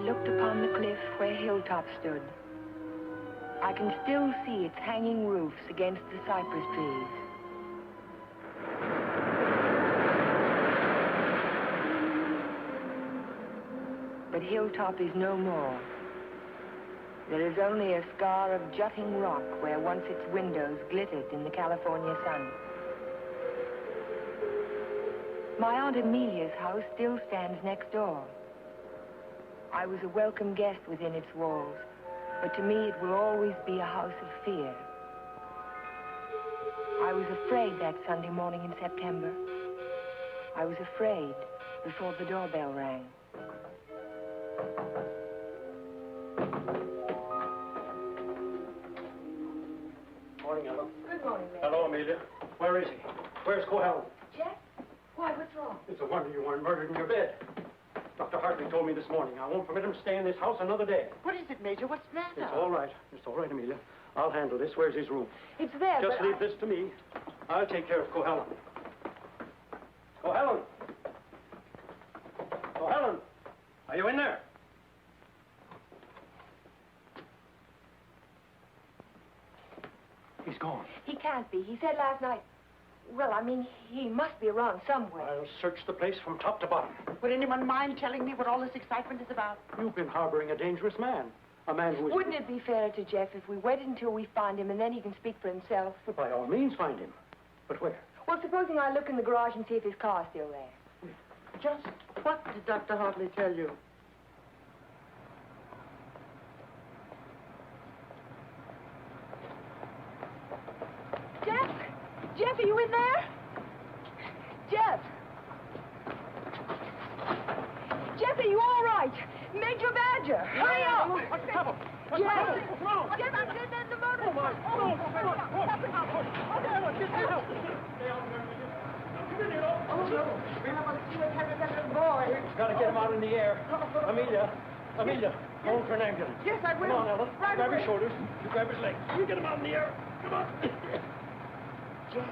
looked upon the cliff where Hilltop stood. I can still see its hanging roofs against the cypress trees. But Hilltop is no more. There is only a scar of jutting rock where once its windows glittered in the California sun. My Aunt Amelia's house still stands next door. I was a welcome guest within its walls, but to me it will always be a house of fear. I was afraid that Sunday morning in September. I was afraid before the doorbell rang. Morning, Ella. Good morning, Mary. Hello, Amelia. Where is he? Where's Cohen? Jeff? Why, what's wrong? It's a wonder you weren't murdered in your bed. Dr. Hartley told me this morning I won't permit him to stay in this house another day. What is it, Major? What's the matter? It's all right. It's all right, Amelia. I'll handle this. Where's his room? It's there, Just but leave this to me. I'll take care of Cohen. Cohen! Cohen! Are you in there? He's gone. He can't be. He said last night... Well, I mean, he must be around somewhere. I'll search the place from top to bottom. Would anyone mind telling me what all this excitement is about? You've been harboring a dangerous man. A man who is... Wouldn't it be fairer to Jeff if we waited until we find him and then he can speak for himself? But by all means, find him. But where? Well, supposing I look in the garage and see if his car's still there. Just what did Dr. Hartley tell you? Jeff? Jeff, are you in there? Jeff? Jeff, are you all right? Major Badger, hurry up! What's the trouble? Jeff! Jeff, I'm getting in the motor. Oh, my. We've got to get him out in the air. Amelia, hold for an ambulance. Yes, I will. Come on, Ella. Right grab away. his shoulders. You grab his legs. You get him out in the air. Come on. Jeff,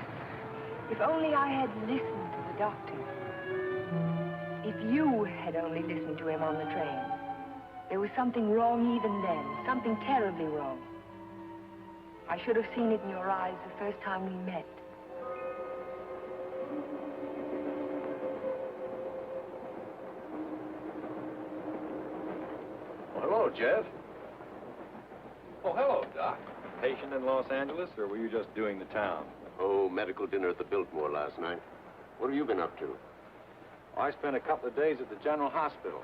if only I had listened to the doctor. If you had only listened to him on the train. There was something wrong even then, something terribly wrong. I should have seen it in your eyes the first time we met. Well, hello, Jeff. Oh, hello, Doc. Patient in Los Angeles, or were you just doing the town? Oh, medical dinner at the Biltmore last night. What have you been up to? I spent a couple of days at the General Hospital.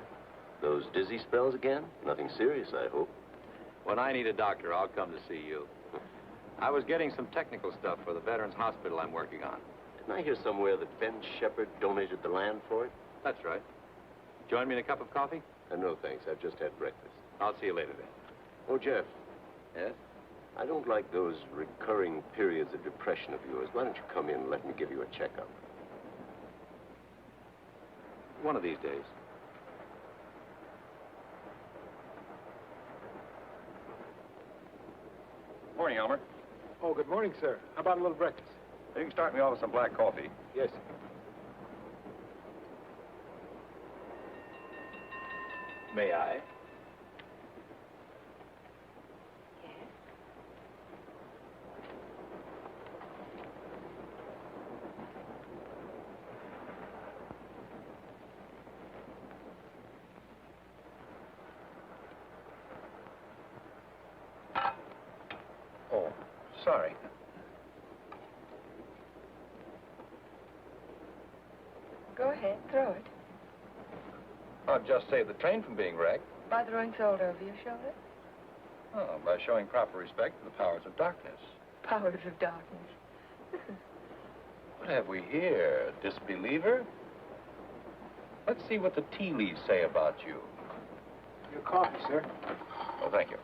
Those dizzy spells again? Nothing serious, I hope. When I need a doctor, I'll come to see you. I was getting some technical stuff for the Veterans Hospital I'm working on. Didn't I hear somewhere that Ben Shepard donated the land for it? That's right. Join me in a cup of coffee? No, thanks. I've just had breakfast. I'll see you later then. Oh, Jeff, Yes? I don't like those recurring periods of depression of yours. Why don't you come in and let me give you a checkup? One of these days. Morning, Elmer. Oh, good morning, sir. How about a little breakfast? You can start me off with some black coffee. Yes. May I? Oh, sorry. Go ahead, throw it. I've just saved the train from being wrecked. By throwing salt over your shoulder? Oh, by showing proper respect for the powers of darkness. Powers of darkness. What have we here? A disbeliever? Let's see what the tea leaves say about you. Your coffee, sir. Oh, thank you.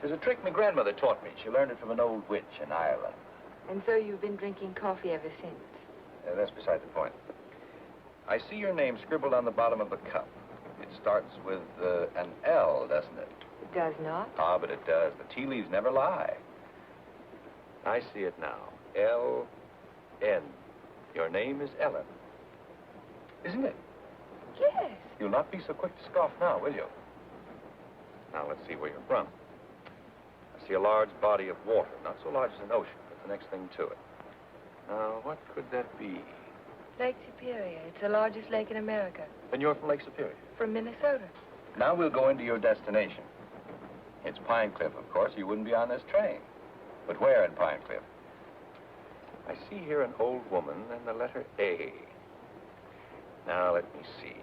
There's a trick my grandmother taught me. She learned it from an old witch in Ireland. And so you've been drinking coffee ever since? That's beside the point. I see your name scribbled on the bottom of the cup. It starts with an L, doesn't it? It does not. Ah, but it does. The tea leaves never lie. I see it now. L-N. Your name is Ellen. Isn't it? Yes. You'll not be so quick to scoff now, will you? Now, let's see where you're from. I see a large body of water. Not so large as an ocean, but the next thing to it. Now, what could that be? Lake Superior. It's the largest lake in America. Then you're from Lake Superior. From Minnesota. Now we'll go into your destination. It's Pine Cliff, of course. You wouldn't be on this train. But where in Pine Cliff? I see here an old woman and the letter A. Now, let me see.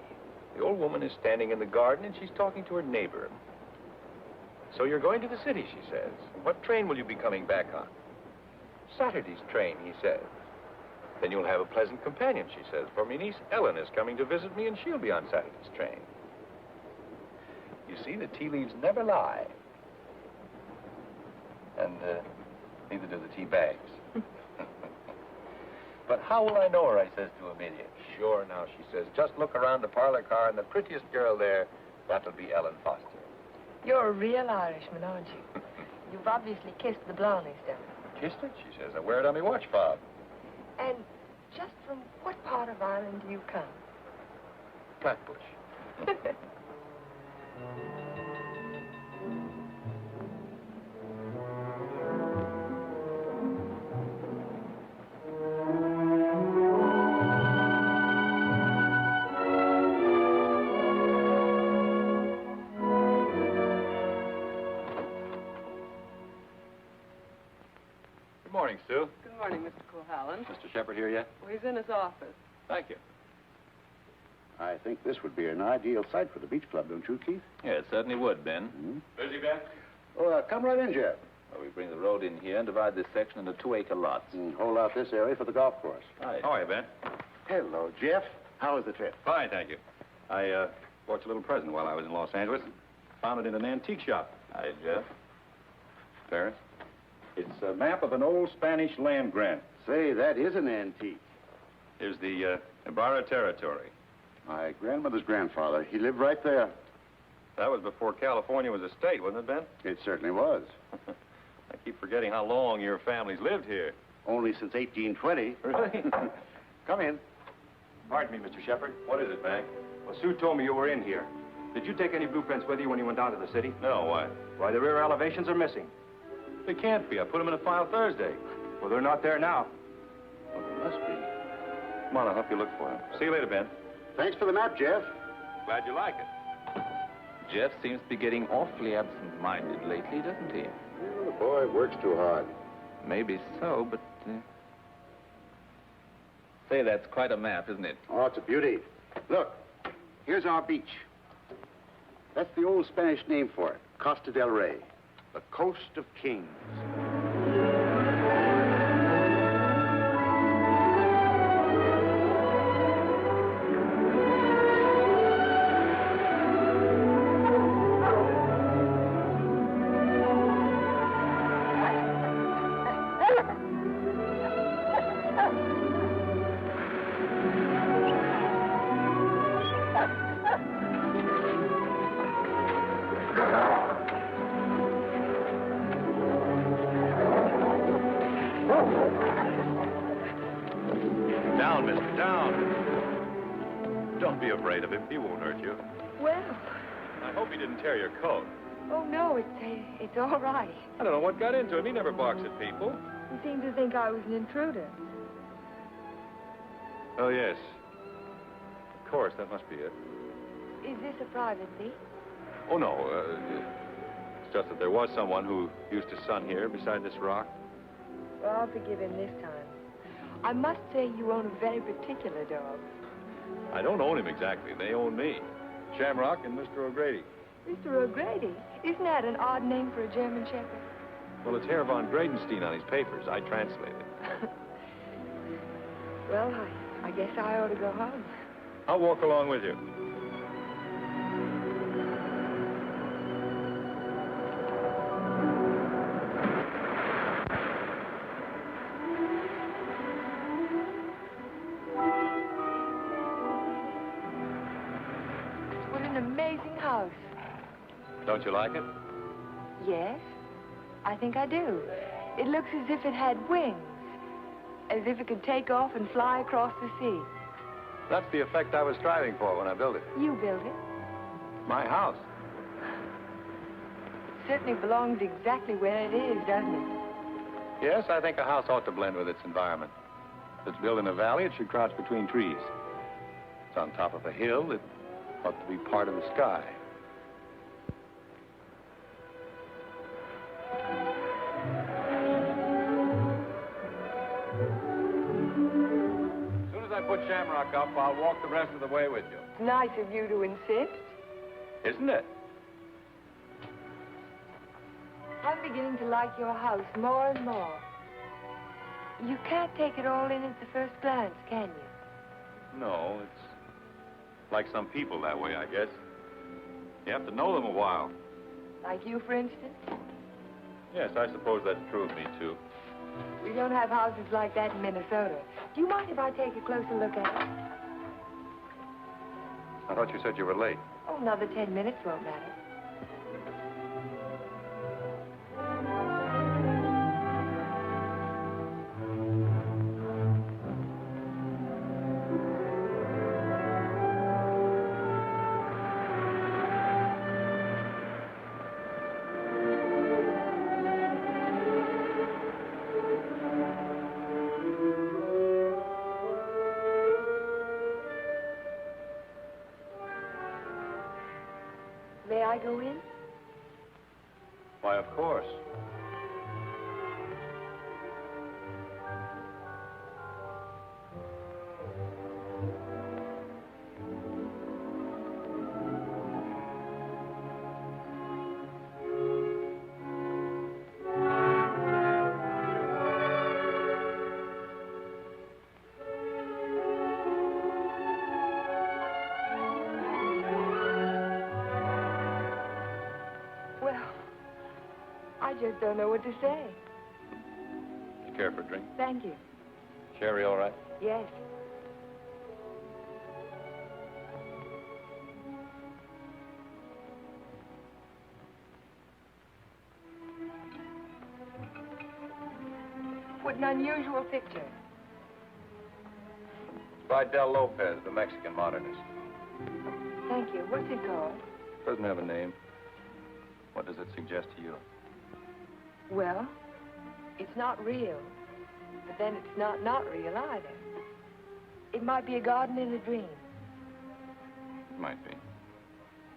The old woman is standing in the garden and she's talking to her neighbor. So you're going to the city, she says. What train will you be coming back on? Saturday's train, he says. Then you'll have a pleasant companion, she says, for my niece Ellen is coming to visit me and she'll be on Saturday's train. You see, the tea leaves never lie. And neither do the tea bags. But how will I know her, I says to Amelia. Sure, now, she says, just look around the parlor car and the prettiest girl there, that'll be Ellen Foster. You're a real Irishman, aren't you? You've obviously kissed the blonde down. Kissed it, she says. I wear it on my watch fob. And just from what part of Ireland do you come? Flatbush. Good morning, Sue. Good morning, Mr. Culhallen. Mr. Shepard here yet? Well, he's in his office. Thank you. I think this would be an ideal site for the beach club, don't you, Keith? Yeah, it certainly would, Ben. Busy, Ben? Oh, come right in, Jeff. Well, we bring the road in here and divide this section into 2-acre lots. And hold out this area for the golf course. Hi. How are you, Ben? Hello, Jeff. How was the trip? Fine, thank you. I bought you a little present while I was in Los Angeles. Found it in an antique shop. Hi, Jeff. Paris. It's a map of an old Spanish land grant. Say, that is an antique. Here's the Ibarra territory. My grandmother's grandfather, he lived right there. That was before California was a state, wasn't it, Ben? It certainly was. I keep forgetting how long your family's lived here. Only since 1820. Really? Come in. Pardon me, Mr. Shepard. What is it, Bank? Well, Sue told me you were in here. Did you take any blueprints with you when you went down to the city? No, why? Why, the rear elevations are missing. They can't be. I put them in a file Thursday. Well, they're not there now. Well, there must be. Come on, I'll help you look for them. See you later, Ben. Thanks for the map, Jeff. Glad you like it. Jeff seems to be getting awfully absent-minded lately, doesn't he? Well, the boy works too hard. Maybe so, but... Say, that's quite a map, isn't it? Oh, it's a beauty. Look, here's our beach. That's the old Spanish name for it, Costa del Rey, the Coast of Kings. Down, mister, down. Don't be afraid of him. He won't hurt you. Well, I hope he didn't tear your coat. oh, no, it's all right. I don't know what got into him. He never barks at people. He seemed to think I was an intruder. Oh, yes. Of course, that must be it. Is this a private beach? Oh, no. It's just that there was someone who used to sun here beside this rock. Well, I'll forgive him this time. I must say you own a very particular dog. I don't own him exactly. They own me. Shamrock and Mr. O'Grady. Mr. O'Grady? Isn't that an odd name for a German Shepherd? Well, it's Herr von Gradenstein on his papers. I translated. Well, I guess I ought to go home. I'll walk along with you. What an amazing house. Don't you like it? Yes, I think I do. It looks as if it had wings. As if it could take off and fly across the sea. That's the effect I was striving for when I built it. You built it. My house. Certainly belongs exactly where it is, doesn't it? Yes, I think a house ought to blend with its environment. If it's built in a valley, it should crouch between trees. If it's on top of a hill, it ought to be part of the sky. As soon as I put Shamrock up, I'll walk the rest of the way with you. It's nice of you to insist. Isn't it? I'm beginning to like your house more and more. You can't take it all in at the first glance, can you? No, it's like some people that way, I guess. You have to know them a while. Like you, for instance? Yes, I suppose that's true of me, too. We don't have houses like that in Minnesota. Do you mind if I take a closer look at it? I thought you said you were late. Oh, another 10 minutes won't matter. May I go in? Why, of course. Well, I just don't know what to say. You care for a drink? Thank you. Sherry, all right? Yes. What an unusual picture. By Del Lopez, the Mexican modernist. Thank you. What's it called? Doesn't have a name. What does it suggest to you? Well, it's not real, but then it's not real either. It might be a garden in a dream. It might be.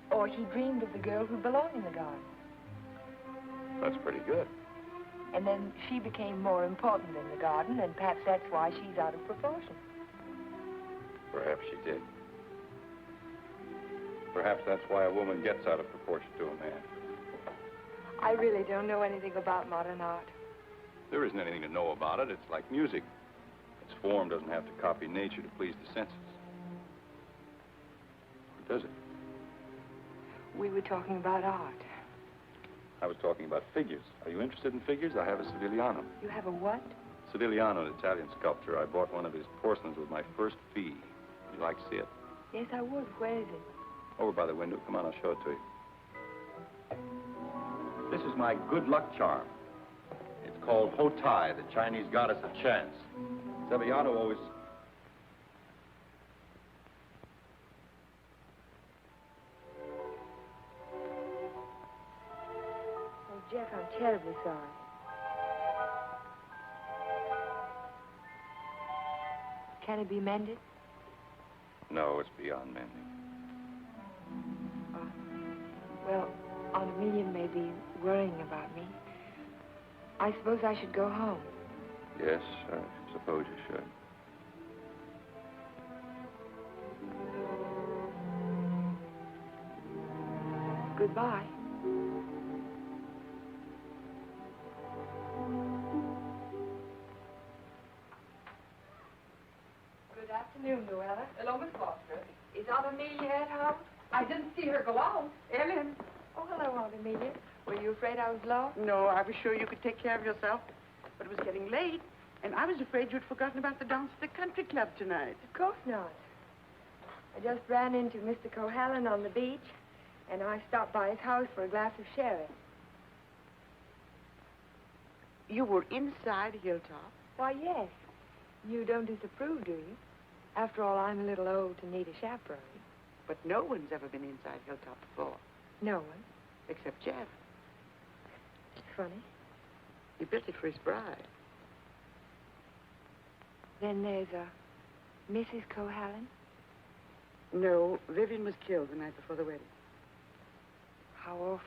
Or he dreamed of the girl who belonged in the garden. That's pretty good. And then she became more important than the garden, and perhaps that's why she's out of proportion. Perhaps she did. Perhaps that's why a woman gets out of proportion to a man. I really don't know anything about modern art. There isn't anything to know about it. It's like music. Its form doesn't have to copy nature to please the senses. Or does it? We were talking about art. I was talking about figures. Are you interested in figures? I have a Sivigliano. You have a what? Sivigliano, an Italian sculptor. I bought one of his porcelains with my first fee. Would you like to see it? Yes, I would. Where is it? Over by the window. Come on, I'll show it to you. This is my good luck charm. It's called Ho Tai, the Chinese goddess of chance. Sivigliano always... Oh, Jeff, I'm terribly sorry. Can it be mended? No, it's beyond mending. Well, Aunt Amelia may be worrying about me. I suppose I should go home. Yes, I suppose you should. Goodbye. Good afternoon, Luella. Hello, Miss Foster. Is Aunt Amelia at home? I didn't see her go out. Ellen. Oh, hello, Aunt Amelia. Were you afraid I was lost? No, I was sure you could take care of yourself. But it was getting late, and I was afraid you'd forgotten about the dance at the country club tonight. Of course not. I just ran into Mr. Cohallen on the beach, and I stopped by his house for a glass of sherry. You were inside Hilltop? Why, yes. You don't disapprove, do you? After all, I'm a little old to need a chaperone. But no one's ever been inside Hilltop before, No one. except Jeff. Funny. He built it for his bride. Then there's a Mrs. Cohallen. No, Vivian was killed the night before the wedding. How awful.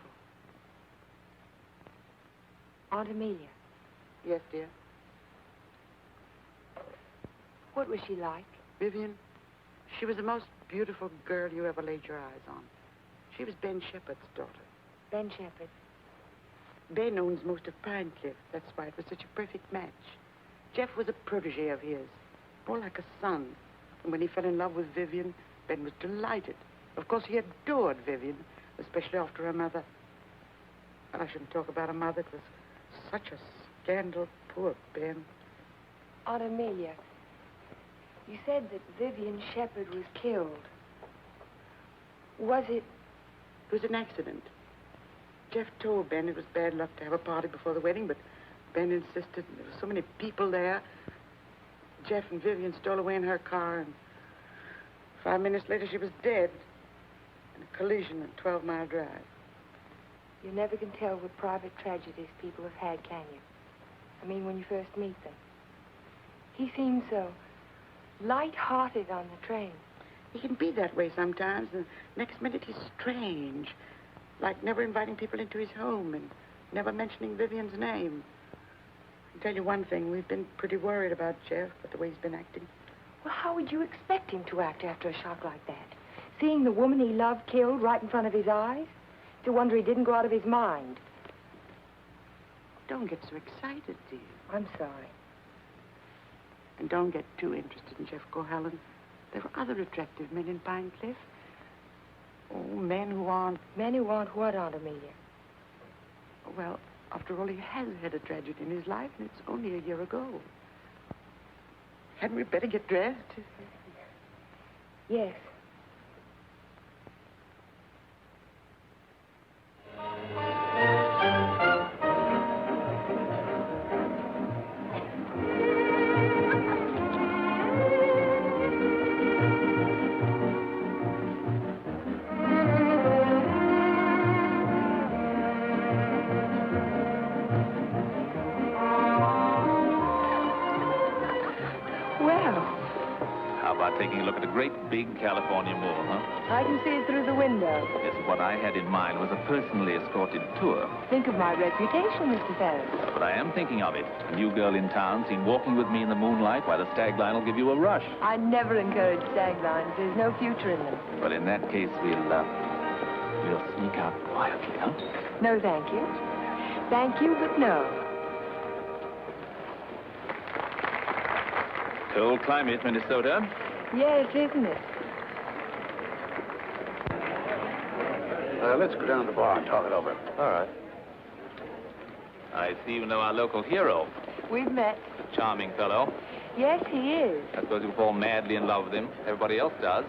Aunt Amelia. Yes, dear. What was she like? Vivian, she was the most beautiful girl you ever laid your eyes on. She was Ben Shepherd's daughter. Ben Shepherd. Ben owns most of Pine Cliff. That's why it was such a perfect match. Jeff was a protege of his, more like a son. And when he fell in love with Vivian, Ben was delighted. Of course, he adored Vivian, especially after her mother. Well, I shouldn't talk about her mother. It was such a scandal. Poor Ben. Aunt Amelia, you said that Vivian Shepherd was killed. Was it? It was an accident. Jeff told Ben it was bad luck to have a party before the wedding, but Ben insisted. There were so many people there. Jeff and Vivian stole away in her car, and 5 minutes later she was dead in a collision at 12 Mile Drive. You never can tell what private tragedies people have had, can you? I mean, when you first meet them. He seemed so light-hearted on the train. He can be that way sometimes. The next minute he's strange, like never inviting people into his home and never mentioning Vivian's name. I can tell you one thing. We've been pretty worried about Jeff, but the way he's been acting. Well, how would you expect him to act after a shock like that? Seeing the woman he loved killed right in front of his eyes? To wonder he didn't go out of his mind. Don't get so excited, dear. I'm sorry. And don't get too interested in Jeff Cohallen. There are other attractive men in Pine Cliff. Oh, men who aren't... Men who aren't what, Aunt Amelia? Well, after all, he has had a tragedy in his life, and it's only a year ago. Hadn't we better get dressed? Yes. Taking a look at a great big California mall, huh? I can see it through the window. Yes, what I had in mind was a personally escorted tour. Think of my reputation, Mr. Ferris. But I am thinking of it. A new girl in town seen walking with me in the moonlight while the stag line will give you a rush. I never encourage stag lines. There's no future in them. Well, in that case, we'll sneak out quietly, huh? No, thank you. Thank you, but no. Cold climate, Minnesota. Yes, isn't it? Let's go down to the bar and talk it over. All right. I see you know our local hero. We've met. Charming fellow. Yes, he is. I suppose you fall madly in love with him. Everybody else does.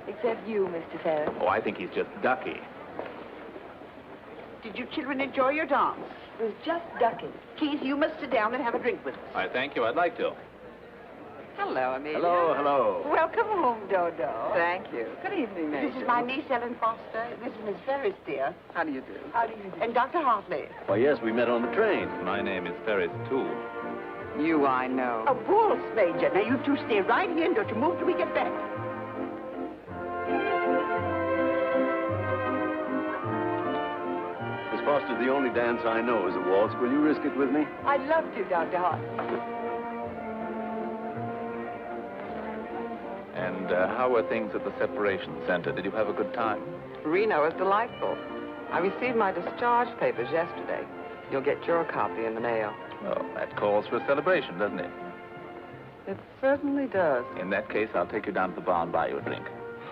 Except you, Mr. Ferris. Oh, I think he's just ducky. Did you children enjoy your dance? It was just ducking. Keith, you must sit down and have a drink with us. I thank you. I'd like to. Hello, Amelia. Hello, hello. Welcome home, Dodo. Thank you. Good evening, Major. This is my niece, Ellen Foster. This is Miss Ferris, dear. How do you do? How do you do? And Dr. Hartley. Why, yes, we met on the train. My name is Ferris, too. You, I know. A waltz, Major. Now, you two stay right here and don't you move till we get back. Miss Foster, the only dance I know is a waltz. Will you risk it with me? I'd love to, Dr. Hartley. And how were things at the separation center? Did you have a good time? Reno is delightful. I received my discharge papers yesterday. You'll get your copy in the mail. Well, that calls for a celebration, doesn't it? It certainly does. In that case, I'll take you down to the bar and buy you a drink.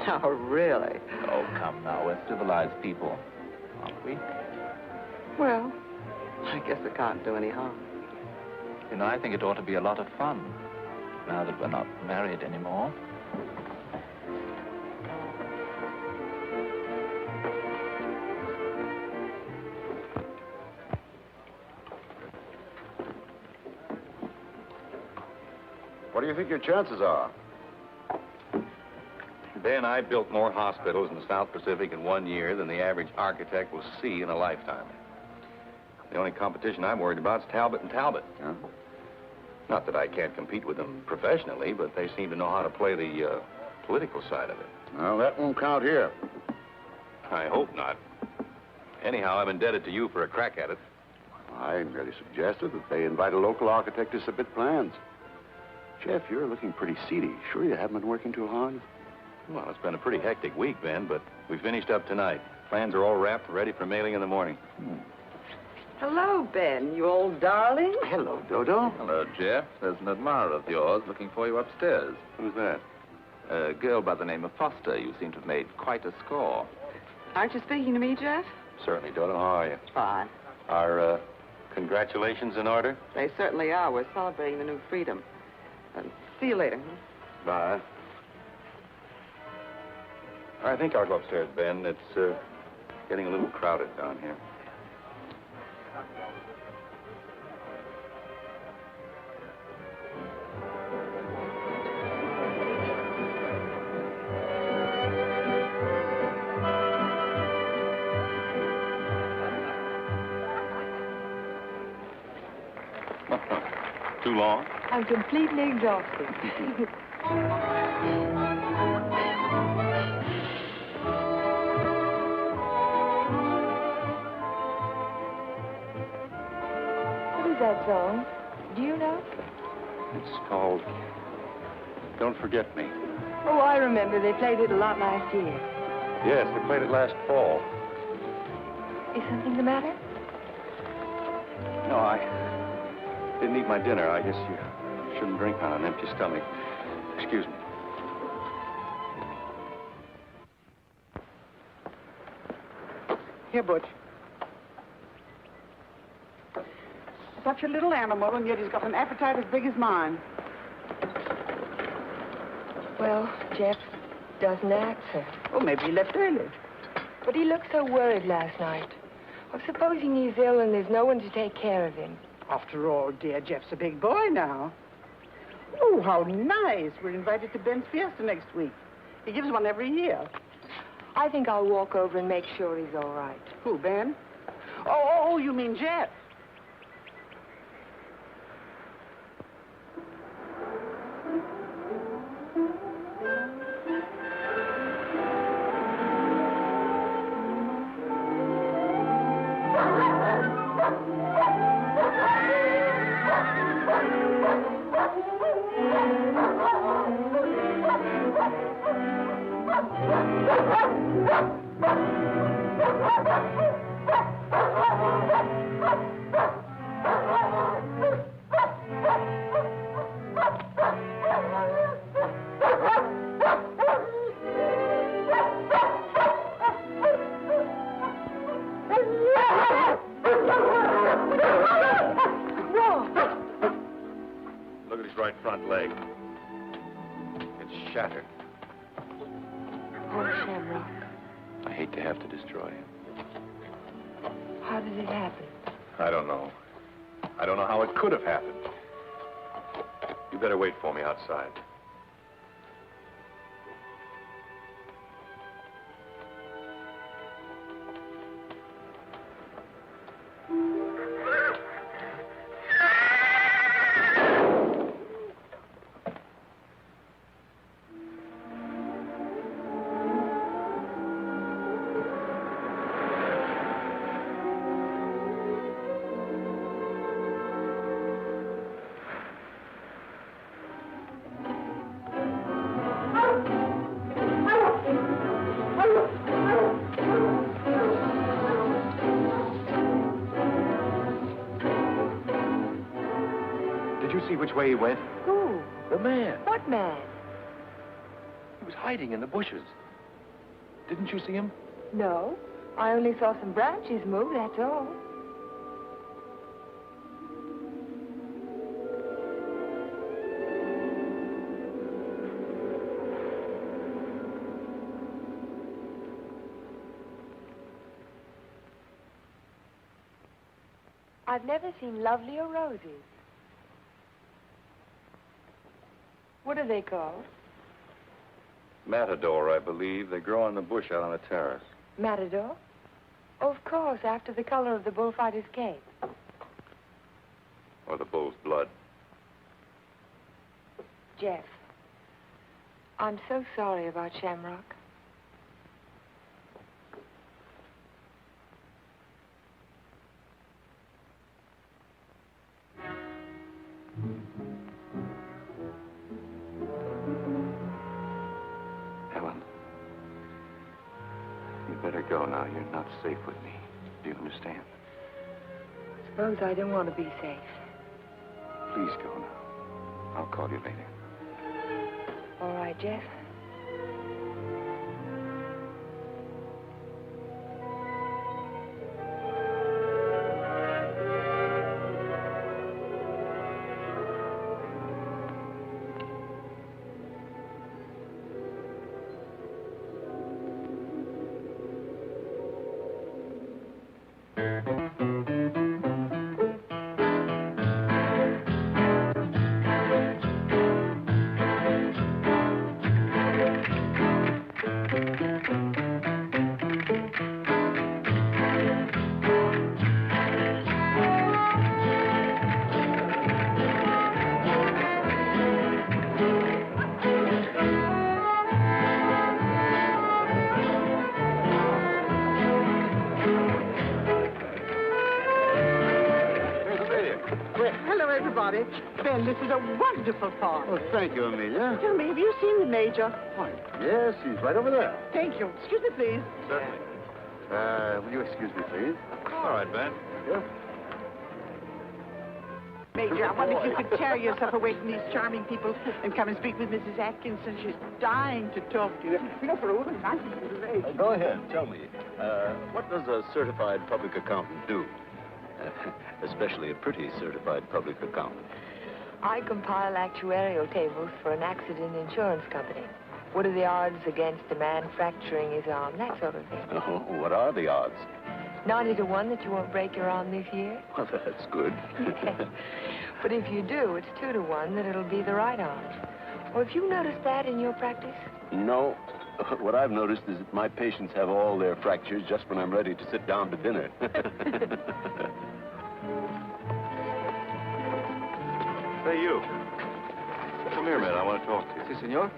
Oh, really? Oh, come now. We're civilized people, aren't we? Well, I guess it can't do any harm. You know, I think it ought to be a lot of fun, now that we're not married anymore. What do you think your chances are? Ben, I built more hospitals in the South Pacific in 1 year than the average architect will see in a lifetime. The only competition I'm worried about is Talbot and Talbot. Huh? Not that I can't compete with them professionally, but they seem to know how to play the political side of it. Well, that won't count here. I hope not. Anyhow, I'm indebted to you for a crack at it. I merely suggested that they invite a local architect to submit plans. Jeff, you're looking pretty seedy. Sure you haven't been working too hard? Well, it's been a pretty hectic week, Ben, but we finished up tonight. Plans are all wrapped, ready for mailing in the morning. Hello, Ben, you old darling. Hello, Dodo. Hello, Jeff. There's an admirer of yours looking for you upstairs. Who's that? A girl by the name of Foster. You seem to have made quite a score. Aren't you speaking to me, Jeff? Certainly, Dodo. How are you? Fine. Are, congratulations in order? They certainly are. We're celebrating the new freedom. See you later. Bye. I think I'll go upstairs, Ben. It's, getting a little crowded down here. Too long? I'm completely exhausted. What is that song? Do you know? It's called Don't Forget Me. Oh, I remember. They played it a lot last year. Yes, they played it last fall. Is something the matter? No, I didn't eat my dinner. I guess you shouldn't drink on an empty stomach. Excuse me. Here, Butch. Such a little animal, and yet he's got an appetite as big as mine. Well, Jeff doesn't answer. Oh, maybe he left early. But he looked so worried last night. Well, supposing he's ill and there's no one to take care of him. After all, dear, Jeff's a big boy now. Oh, how nice. We're invited to Ben's fiesta next week. He gives one every year. I think I'll walk over and make sure he's all right. Who, Ben? Oh, you mean Jeff? Look at his right front leg. It's shattered. Poor Shamrock. I hate to have to destroy him. How did it happen? I don't know. I don't know how it could have happened. You better wait for me outside. See which way he went? Who? The man. What man? He was hiding in the bushes. Didn't you see him? No. I only saw some branches move, that's all. I've never seen lovelier roses. What are they called? Matador, I believe. They grow on the bush out on the terrace. Matador? Oh, of course, after the color of the bullfighter's cape. Or the bull's blood. Jeff, I'm so sorry about Shamrock. Helen, you better go now. You're not safe with me. Do you understand? Suppose I don't want to be safe. Please go now. I'll call you later. All right, Jeff. Hello, everybody. Ben, this is a wonderful part. Oh, thank you, Amelia. Tell me, have you seen the Major? Why, yes, he's right over there. Thank you. Excuse me, please. Certainly. Will you excuse me, please? All right, Ben. Yeah. Major, I wonder if you could tear yourself away from these charming people and come and speak with Mrs. Atkinson. She's dying to talk to you. You know, for a woman, nice little age. Go ahead, tell me. What does a certified public accountant do? Especially a pretty certified public accountant. I compile actuarial tables for an accident insurance company. What are the odds against a man fracturing his arm? That sort of thing. Oh, what are the odds? 90 to 1 that you won't break your arm this year. Well, that's good. But if you do, it's 2 to 1 that it'll be the right arm. Or have you noticed that in your practice? No. What I've noticed is that my patients have all their fractures just when I'm ready to sit down to dinner. Hey, you. Come here a minute. I want to talk to you. Si, senor.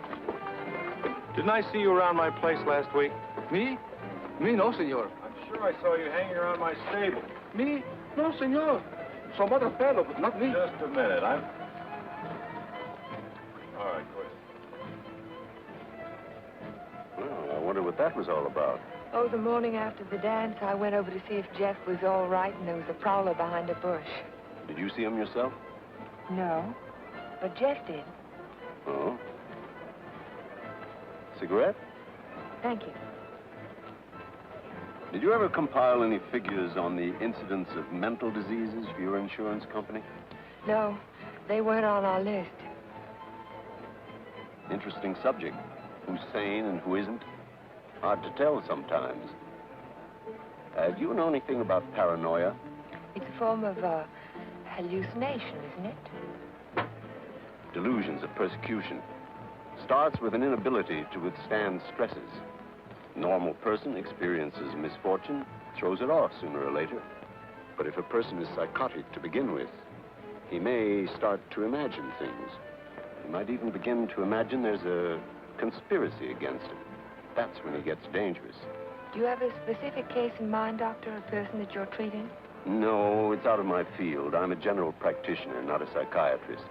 Didn't I see you around my place last week? Me? Me, no, senor. I'm sure I saw you hanging around my stable. Me? No, senor. Some other fellow, but not me. Just a minute. All right, go ahead. Well, I wonder what that was all about. Oh, the morning after the dance, I went over to see if Jeff was all right, and there was a prowler behind a bush. Did you see him yourself? No, but Jeff did. Oh. Cigarette? Thank you. Did you ever compile any figures on the incidence of mental diseases for your insurance company? No, they weren't on our list. Interesting subject. Who's sane and who isn't? Hard to tell sometimes. Do you know anything about paranoia? It's a form of hallucination, isn't it? Delusions of persecution. Starts with an inability to withstand stresses. A normal person experiences misfortune, throws it off sooner or later. But if a person is psychotic to begin with, he may start to imagine things. He might even begin to imagine there's a conspiracy against him. That's when he gets dangerous. Do you have a specific case in mind, Doctor, a person that you're treating? No, it's out of my field. I'm a general practitioner, not a psychiatrist.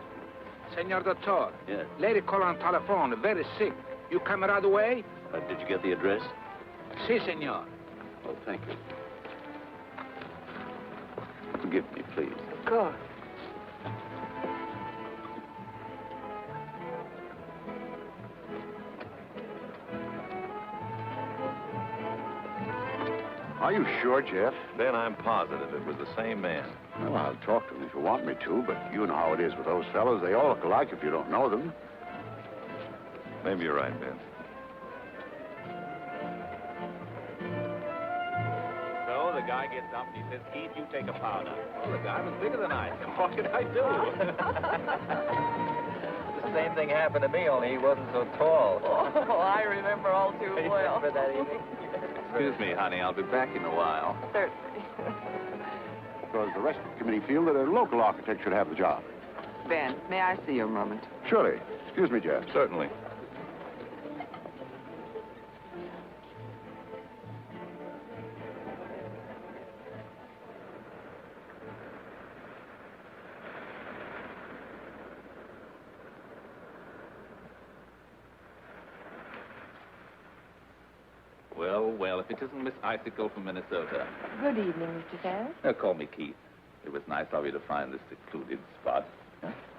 Senor Doctor. Yes. Lady call on telephone, very sick. You come right away? Did you get the address? Si, senor. Oh, thank you. Forgive me, please. Of course. Are you sure, Jeff? Ben, I'm positive it was the same man. Well, I'll talk to him if you want me to, but you know how it is with those fellows. They all look alike if you don't know them. Maybe you're right, Ben. So the guy gets up and he says, Keith, you take a powder. Well, the guy was bigger than I. What could I do? same thing happened to me, only he wasn't so tall. Oh, I remember all too well. Remember that evening? Excuse me, honey. I'll be back in a while. Certainly. Because the rest of the committee feel that a local architect should have the job. Ben, may I see you a moment? Surely. Excuse me, Jeff. Certainly. Well, if it isn't Miss Icicle from Minnesota. Good evening, Mr. Ferris. Call me Keith. It was nice of you to find this secluded spot.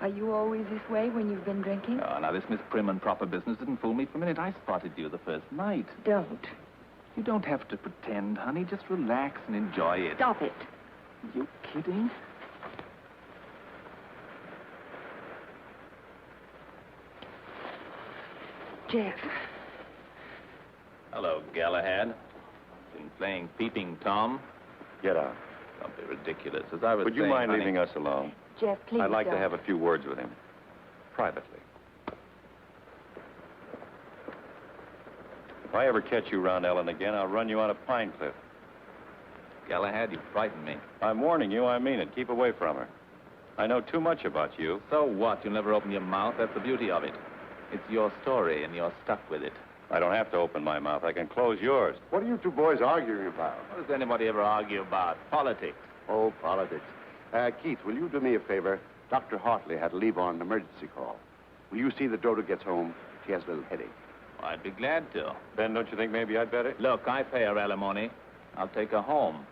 Are you always this way when you've been drinking? Oh, now, this Miss Prim and Proper business didn't fool me for a minute. I spotted you the first night. Don't. You don't have to pretend, honey. Just relax and enjoy it. Stop it. You kidding? Jeff. Hello, Galahad. Been playing Peeping Tom? Get out. Don't be ridiculous. As I was Would you saying, mind honey, leaving us alone? Jeff, please I'd like to don't. have a few words with him. Privately. If I ever catch you around Ellen again, I'll run you out of Pine Cliff. Galahad, you frightened me. I'm warning you, I mean it. Keep away from her. I know too much about you. So what? You'll never open your mouth. That's the beauty of it. It's your story, and you're stuck with it. I don't have to open my mouth. I can close yours. What are you two boys arguing about? What does anybody ever argue about? Politics. Oh, politics. Keith, will you do me a favor? Dr. Hartley had to leave on an emergency call. Will you see that Dodo gets home? She has a little headache. I'd be glad to. Ben, don't you think maybe I'd better? Look, I pay her alimony. I'll take her home.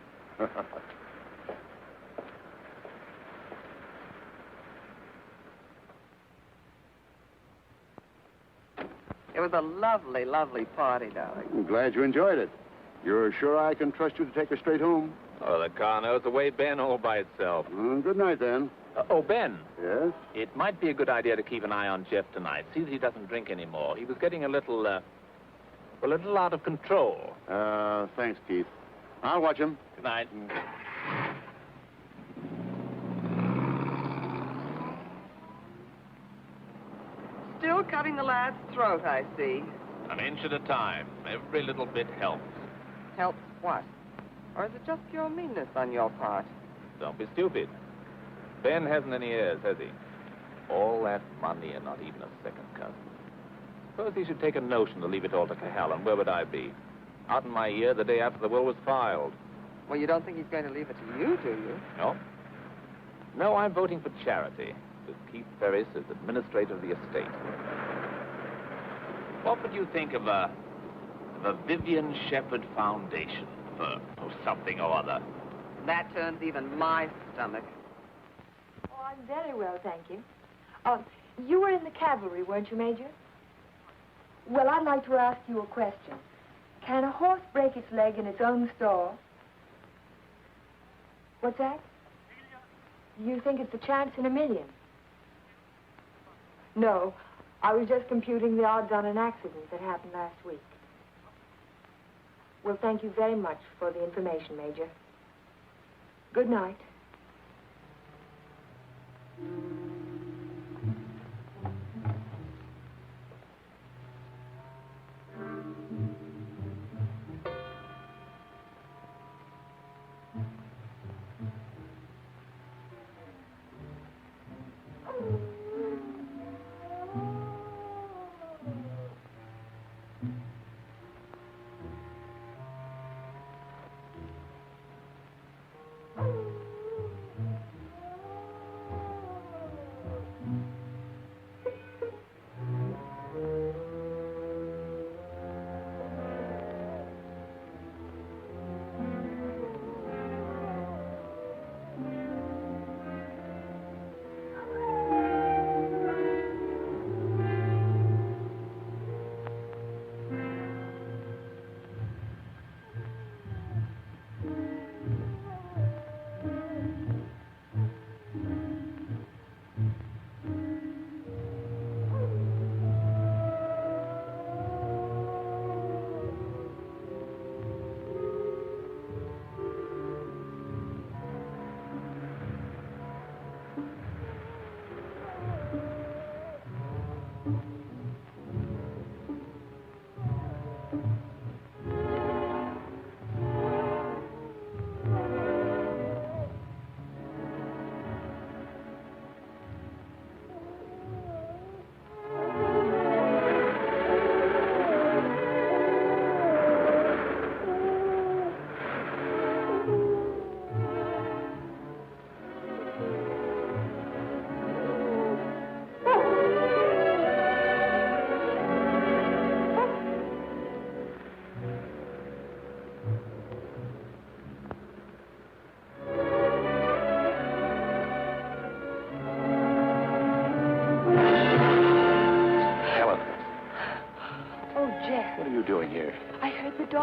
It was a lovely, lovely party, darling. I'm glad you enjoyed it. You're sure I can trust you to take her straight home? Oh, the car knows the way, Ben, all by itself. Good night, then. Oh, Ben. Yes? It might be a good idea to keep an eye on Jeff tonight. See that he doesn't drink anymore. He was getting a little out of control. Thanks, Keith. I'll watch him. Good night. Still cutting the lad's throat, I see. An inch at a time. Every little bit helps. Helps what? Or is it just pure meanness on your part? Don't be stupid. Ben hasn't any heirs, has he? All that money and not even a second cousin. Suppose he should take a notion to leave it all to Cahalan. Where would I be? Out in my ear the day after the will was filed. Well, you don't think he's going to leave it to you, do you? No? No, I'm voting for charity, with Keith Ferris as administrator of the estate. What would you think of a Vivian Shepherd Foundation for something or other? That turns even my stomach. Oh, I'm very well, thank you. You were in the cavalry, weren't you, Major? Well, I'd like to ask you a question. Can a horse break its leg in its own stall? What's that? You think it's a chance in a million? No, I was just computing the odds on an accident that happened last week. Well, thank you very much for the information, Major. Good night.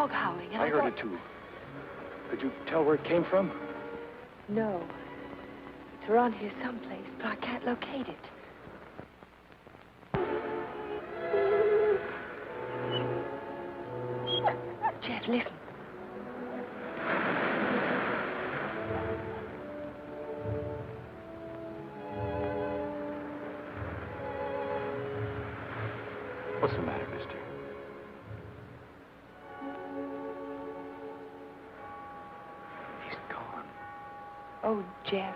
dog howling, and I heard it too. Could you tell where it came from? No. It's around here someplace, but I can't locate it. Jeff, listen. What's the matter, mister? He's gone. Oh, Jeff.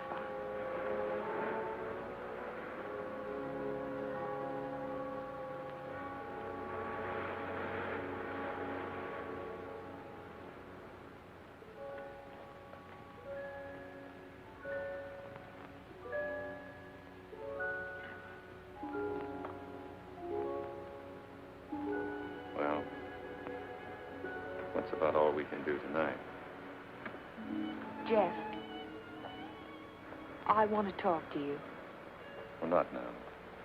Well, that's about all we can do tonight. Jeff, I want to talk to you. Well, not now.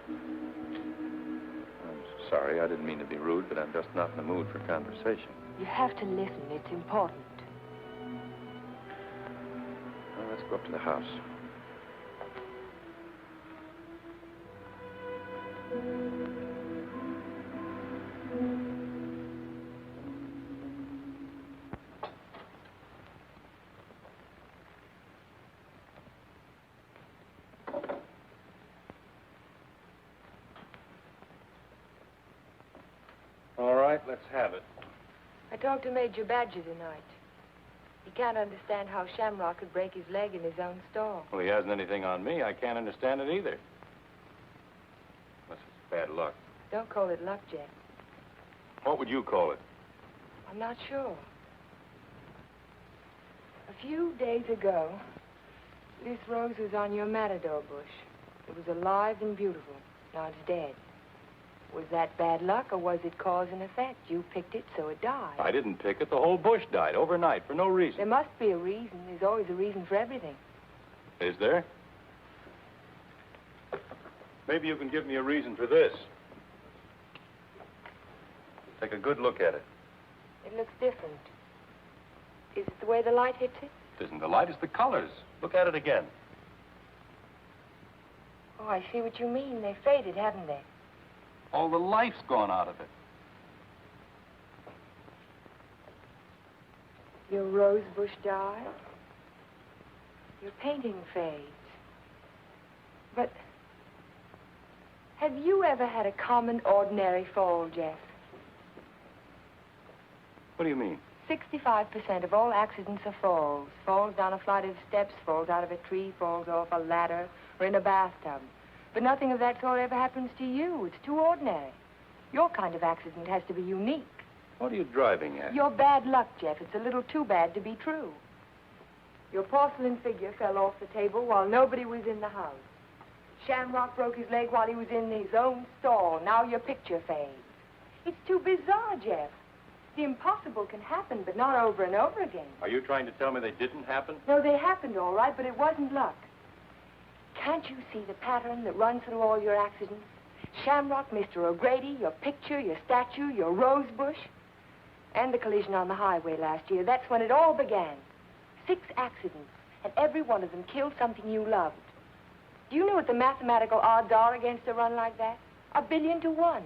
I'm sorry, I didn't mean to be rude, but I'm just not in the mood for conversation. You have to listen. It's important. Well, let's go up to the house. All right, let's have it. I talked to Major Badger tonight. He can't understand how Shamrock could break his leg in his own stall. Well, he hasn't anything on me. I can't understand it either. Unless it's bad luck. Don't call it luck, Jeff. What would you call it? I'm not sure. A few days ago, this rose was on your matador bush. It was alive and beautiful. Now it's dead. Was that bad luck, or was it cause and effect? You picked it, so it died. I didn't pick it. The whole bush died overnight for no reason. There must be a reason. There's always a reason for everything. Is there? Maybe you can give me a reason for this. Take a good look at it. It looks different. Is it the way the light hits it? It isn't the light, it's the colors. Look at it again. Oh, I see what you mean. They faded, haven't they? All the life's gone out of it. Your rose bush died. Your painting fades. But have you ever had a common, ordinary fall, Jeff? What do you mean? 65% of all accidents are falls. Falls down a flight of steps, falls out of a tree, falls off a ladder, or in a bathtub. But nothing of that sort ever happens to you. It's too ordinary. Your kind of accident has to be unique. What are you driving at? Your bad luck, Jeff. It's a little too bad to be true. Your porcelain figure fell off the table while nobody was in the house. Shamrock broke his leg while he was in his own stall. Now your picture fades. It's too bizarre, Jeff. The impossible can happen, but not over and over again. Are you trying to tell me they didn't happen? No, they happened all right, but it wasn't luck. Can't you see the pattern that runs through all your accidents? Shamrock, Mr. O'Grady, your picture, your statue, your rose bush, and the collision on the highway last year. That's when it all began. 6 accidents, and every one of them killed something you loved. Do you know what the mathematical odds are against a run like that? 1 billion to 1.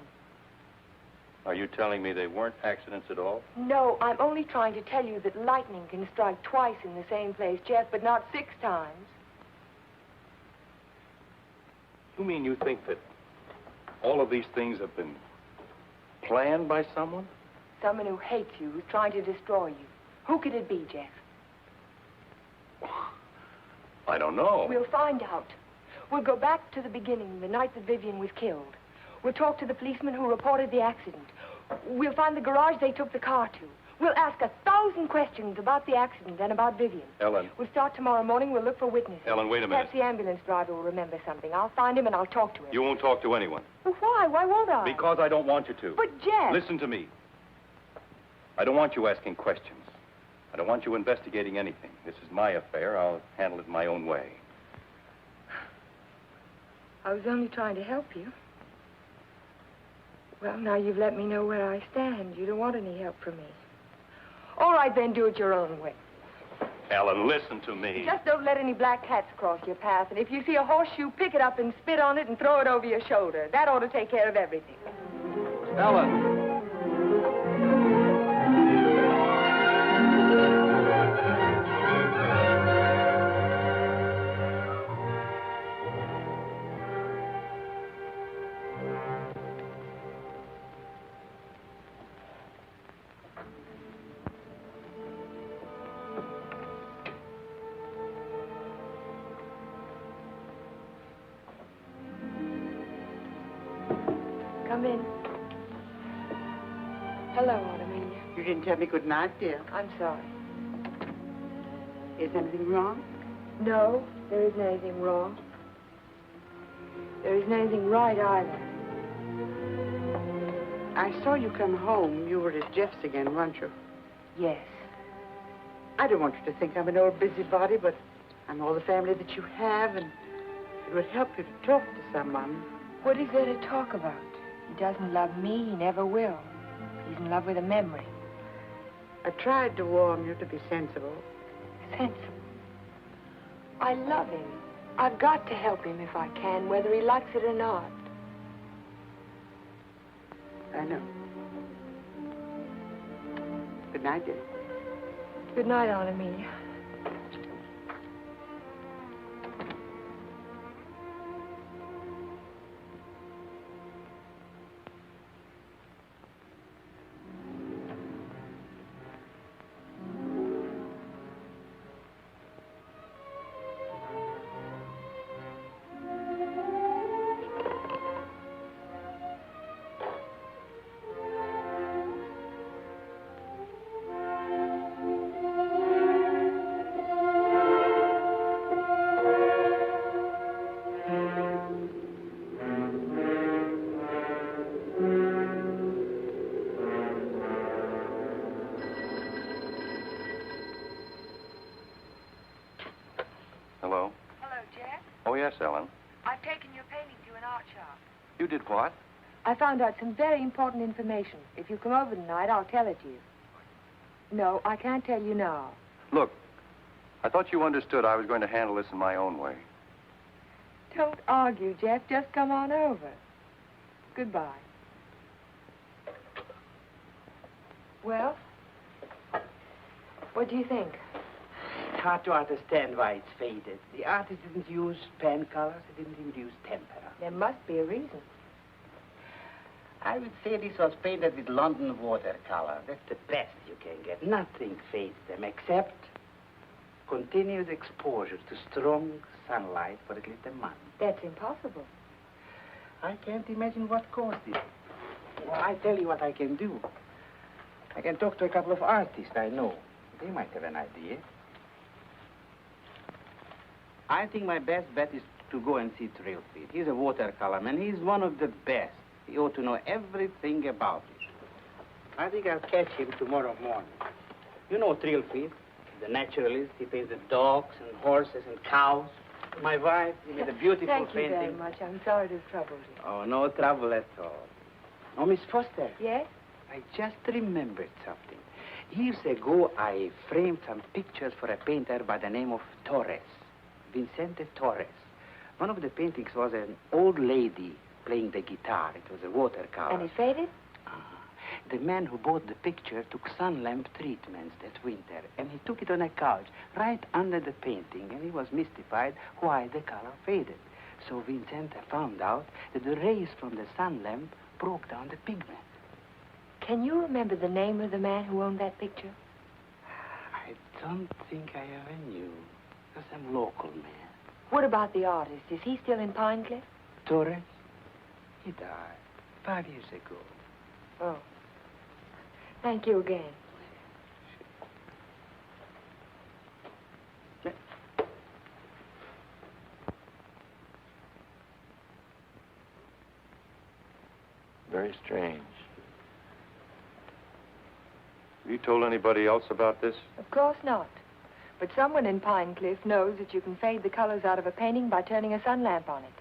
Are you telling me they weren't accidents at all? No, I'm only trying to tell you that lightning can strike twice in the same place, Jeff, but not 6 times. You mean you think that all of these things have been planned by someone? Someone who hates you, who's trying to destroy you. Who could it be, Jeff? I don't know. We'll find out. We'll go back to the beginning, the night that Vivian was killed. We'll talk to the policeman who reported the accident. We'll find the garage they took the car to. We'll ask 1,000 questions about the accident and about Vivian. Ellen. We'll start tomorrow morning. We'll look for witnesses. Ellen, wait a minute. Perhaps the ambulance driver will remember something. I'll find him and I'll talk to him. You won't talk to anyone. Well, why? Why won't I? Because I don't want you to. But, Jeff... Listen to me. I don't want you asking questions. I don't want you investigating anything. This is my affair. I'll handle it my own way. I was only trying to help you. Well, now you've let me know where I stand. You don't want any help from me. All right, then, do it your own way. Ellen, listen to me. Just don't let any black cats cross your path. And if you see a horseshoe, pick it up and spit on it and throw it over your shoulder. That ought to take care of everything. Ellen. Come in. Hello, Aunt Amelia. You didn't tell me good night, dear. I'm sorry. Is anything wrong? No, there isn't anything wrong. There isn't anything right either. I saw you come home. You were at Jeff's again, weren't you? Yes. I don't want you to think I'm an old busybody, but I'm all the family that you have, and it would help you to talk to someone. What is there to talk about? He doesn't love me. He never will. He's in love with a memory. I tried to warn you to be sensible. Sensible. I love him. I've got to help him if I can, whether he likes it or not. I know. Good night, dear. Good night, Aunt Amelia. Hello? Hello, Jack. Oh, yes, Ellen. I've taken your painting to an art shop. You did what? I found out some very important information. If you come over tonight, I'll tell it to you. No, I can't tell you now. Look, I thought you understood I was going to handle this in my own way. Don't argue, Jeff. Just come on over. Goodbye. Well, what do you think? It's hard to understand why it's faded. The artist didn't use pen colors, he didn't even use tempera. There must be a reason. I would say this was painted with London watercolor. That's the best you can get. Nothing fades them except continuous exposure to strong sunlight for at least a month. That's impossible. I can't imagine what caused it. Well, I tell you what I can do. I can talk to a couple of artists I know. They might have an idea. I think my best bet is to go and see Trilfield. He's a watercolor man. He's one of the best. He ought to know everything about it. I think I'll catch him tomorrow morning. You know Trilfield, the naturalist. He paints the dogs and horses and cows. My wife, he made a beautiful Thank painting. you very much. I'm sorry to have troubled you. Oh, no trouble at all. Oh, Miss Foster. Yes? I just remembered something. Years ago, I framed some pictures for a painter by the name of Torres, Vicente Torres. One of the paintings was an old lady playing the guitar. It was a watercolor. And it faded? The man who bought the picture took sun lamp treatments that winter, and he took it on a couch right under the painting, and he was mystified why the color faded. So Vicente found out that the rays from the sun lamp broke down the pigment. Can you remember the name of the man who owned that picture? I don't think I ever knew. It was some local man. What about the artist? Is he still in Pine Cliff? Torres? He died 5 years ago. Oh. Thank you again. Very strange. Have you told anybody else about this? Of course not. But someone in Pine Cliff knows that you can fade the colors out of a painting by turning a sun lamp on it.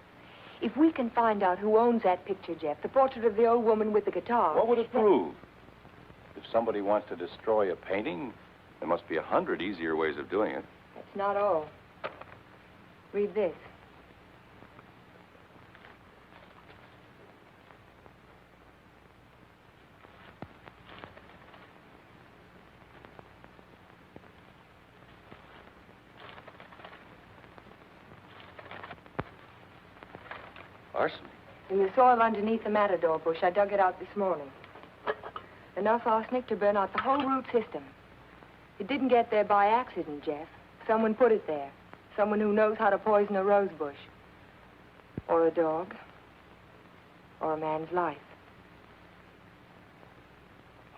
If we can find out who owns that picture, Jeff, the portrait of the old woman with the guitar... What would it prove? If somebody wants to destroy a painting, there must be 100 easier ways of doing it. That's not all. Read this. Arsenic? In the soil underneath the matador bush. I dug it out this morning. Enough arsenic to burn out the whole root system. It didn't get there by accident, Jeff. Someone put it there. Someone who knows how to poison a rose bush. Or a dog. Or a man's life.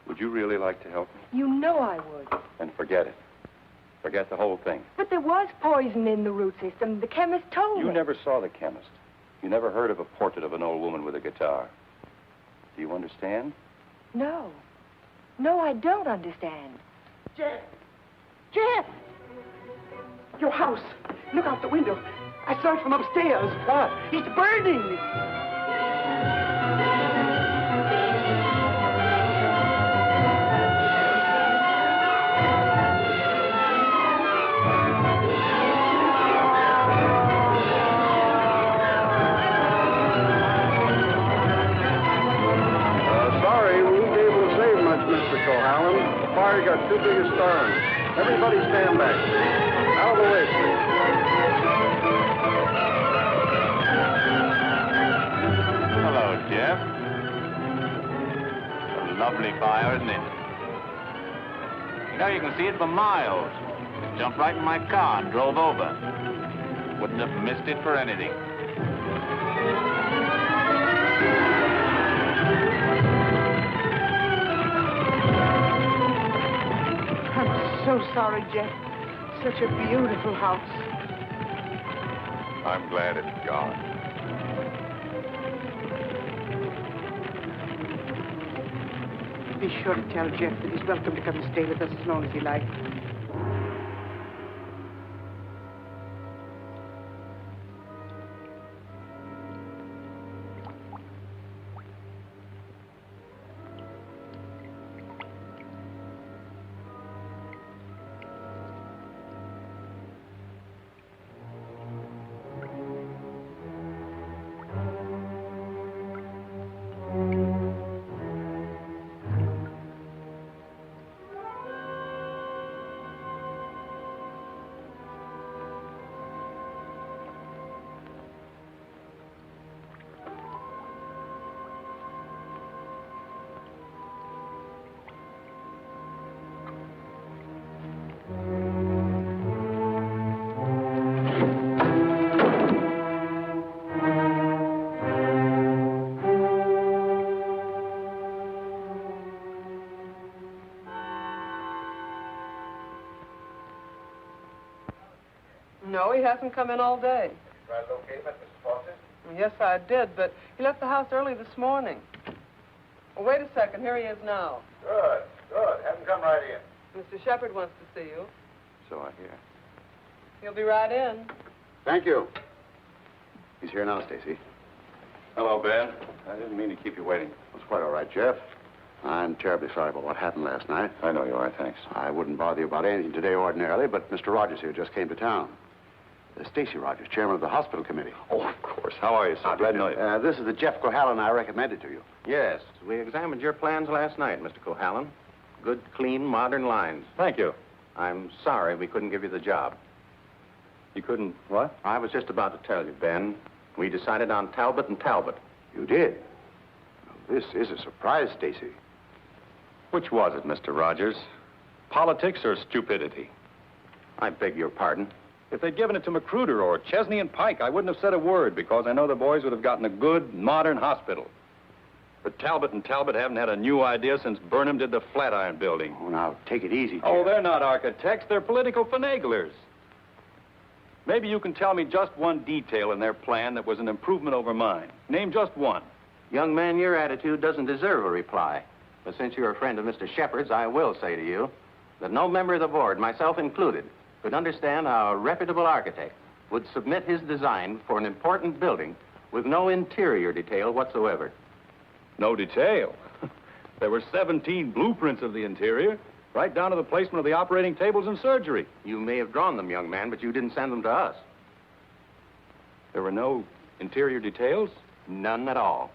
Would you really like to help me? You know I would. Then forget it. Forget the whole thing. But there was poison in the root system. The chemist told me. You never saw the chemist. You never heard of a portrait of an old woman with a guitar. Do you understand? No. No, I don't understand. Jeff! Jeff! Your house. Look out the window. I saw it from upstairs. What? It's burning. Sorry, we won't be able to save much, Mr. Cohallen. The fire got too big a storm. Everybody stand back. Out of the way, please. Hello, Jeff. A lovely fire, isn't it? You know, you can see it for miles. Jumped right in my car and drove over. Wouldn't have missed it for anything. I'm so sorry, Jeff. Such a beautiful house. I'm glad it's gone. Be sure to tell Jeff that he's welcome to come and stay with us as long as he likes. No, he hasn't come in all day. Try to locate Mr. Foster? Yes, I did, but he left the house early this morning. Well, wait a second. Here he is now. Good, good. Have him come right in. Mr. Shepard wants to see you. So I hear. He'll be right in. Thank you. He's here now, Stacy. Hello, Ben. I didn't mean to keep you waiting. It's quite all right, Jeff. I'm terribly sorry about what happened last night. I know you are, thanks. I wouldn't bother you about anything today ordinarily, but Mr. Rogers here just came to town. Stacy Rogers, chairman of the hospital committee. Oh, of course. How are you, sir? Glad to know you. This is the Jeff Cohallen I recommended to you. Yes, we examined your plans last night, Mr. Cohallen. Good, clean, modern lines. Thank you. I'm sorry we couldn't give you the job. You couldn't, what? I was just about to tell you, Ben. We decided on Talbot and Talbot. You did? Well, this is a surprise, Stacy. Which was it, Mr. Rogers? Politics or stupidity? I beg your pardon. If they'd given it to Magruder or Chesney and Pike, I wouldn't have said a word because I know the boys would have gotten a good, modern hospital. But Talbot and Talbot haven't had a new idea since Burnham did the Flatiron Building. Oh, now, take it easy, Jeff. Oh, they're not architects. They're political finaglers. Maybe you can tell me just one detail in their plan that was an improvement over mine. Name just one. Young man, your attitude doesn't deserve a reply. But since you're a friend of Mr. Shepard's, I will say to you that no member of the board, myself included, could understand how a reputable architect would submit his design for an important building with no interior detail whatsoever. No detail? There were 17 blueprints of the interior, right down to the placement of the operating tables and surgery. You may have drawn them, young man, but you didn't send them to us. There were no interior details? None at all.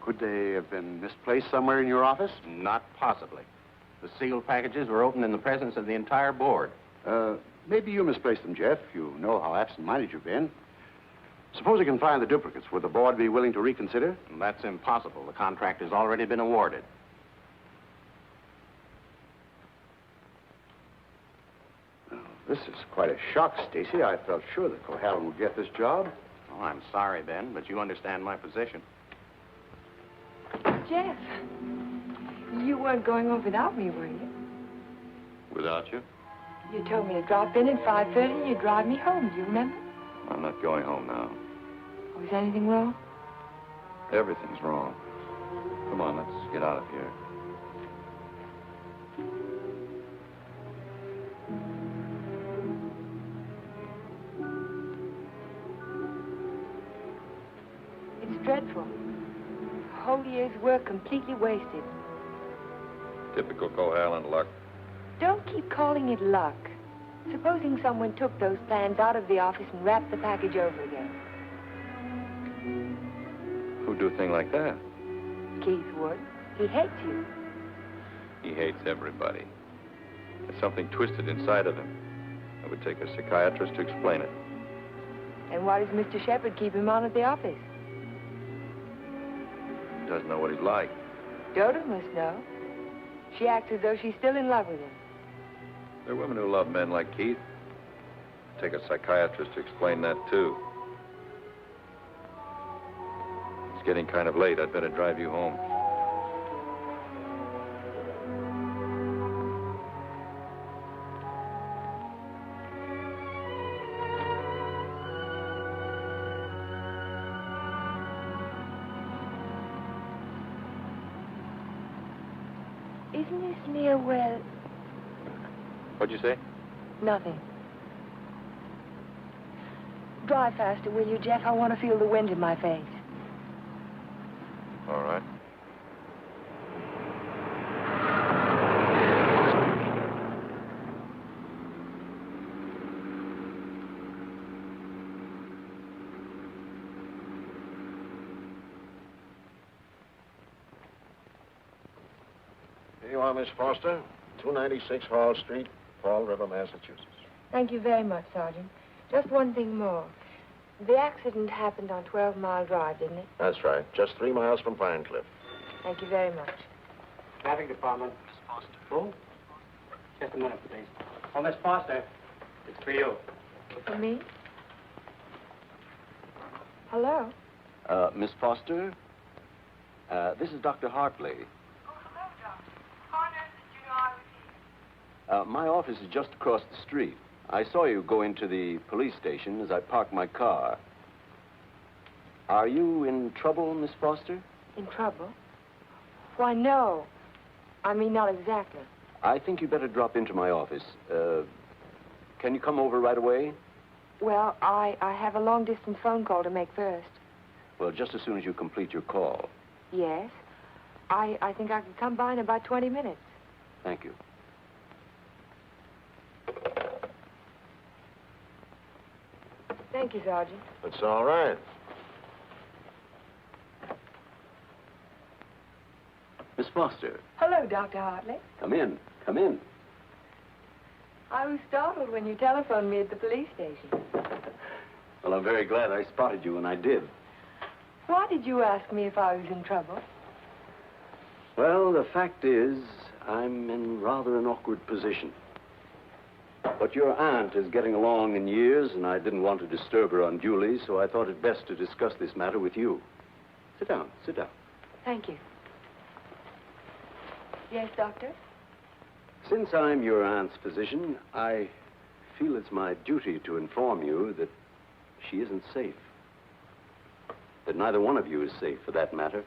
Could they have been misplaced somewhere in your office? Not possibly. The sealed packages were opened in the presence of the entire board. Maybe you misplaced them, Jeff. You know how absent-minded you've been. Suppose you can find the duplicates. Would the board be willing to reconsider? That's impossible. The contract has already been awarded. Well, this is quite a shock, Stacy. I felt sure that Cohalan would get this job. Oh, I'm sorry, Ben, but you understand my position. Jeff, you weren't going home without me, were you? Without you? You told me to drop in at 5:30 and you'd drive me home. Do you remember? I'm not going home now. Oh, is anything wrong? Everything's wrong. Come on, let's get out of here. It's dreadful. A whole year's work completely wasted. Typical Cohalan luck. Don't keep calling it luck. Supposing someone took those plans out of the office and wrapped the package over again. Who'd do a thing like that? Keith would. He hates you. He hates everybody. There's something twisted inside of him. It would take a psychiatrist to explain it. And why does Mr. Shepherd keep him on at the office? He doesn't know what he's like. Dodo must know. She acts as though she's still in love with him. There are women who love men like Keith. Take a psychiatrist to explain that, too. It's getting kind of late. I'd better drive you home. Isn't this near where... What'd you say? Nothing. Drive faster, will you, Jeff? I want to feel the wind in my face. All right. Here you are, Miss Foster. 296 Hall Street, Fall River, Massachusetts. Thank you very much, Sergeant. Just one thing more. The accident happened on 12 Mile Drive, didn't it? That's right. Just 3 miles from Pine Cliff. Thank you very much. Traffic department. Miss Foster. Who? Just a minute, please. Oh, Miss Foster. It's for you. For me? Hello? Miss Foster? This is Dr. Hartley. My office is just across the street. I saw you go into the police station as I parked my car. Are you in trouble, Miss Foster? In trouble? Why, no. I mean, not exactly. I think you better drop into my office. Can you come over right away? Well, I have a long-distance phone call to make first. Well, just as soon as you complete your call. Yes. I think I could come by in about 20 minutes. Thank you. Thank you, Sergeant. That's all right. Miss Foster. Hello, Dr. Hartley. Come in. Come in. I was startled when you telephoned me at the police station. Well, I'm very glad I spotted you when I did. Why did you ask me if I was in trouble? Well, the fact is, I'm in rather an awkward position. But your aunt is getting along in years, and I didn't want to disturb her unduly, so I thought it best to discuss this matter with you. Sit down, sit down. Thank you. Yes, Doctor? Since I'm your aunt's physician, I feel it's my duty to inform you that she isn't safe. That neither one of you is safe, for that matter.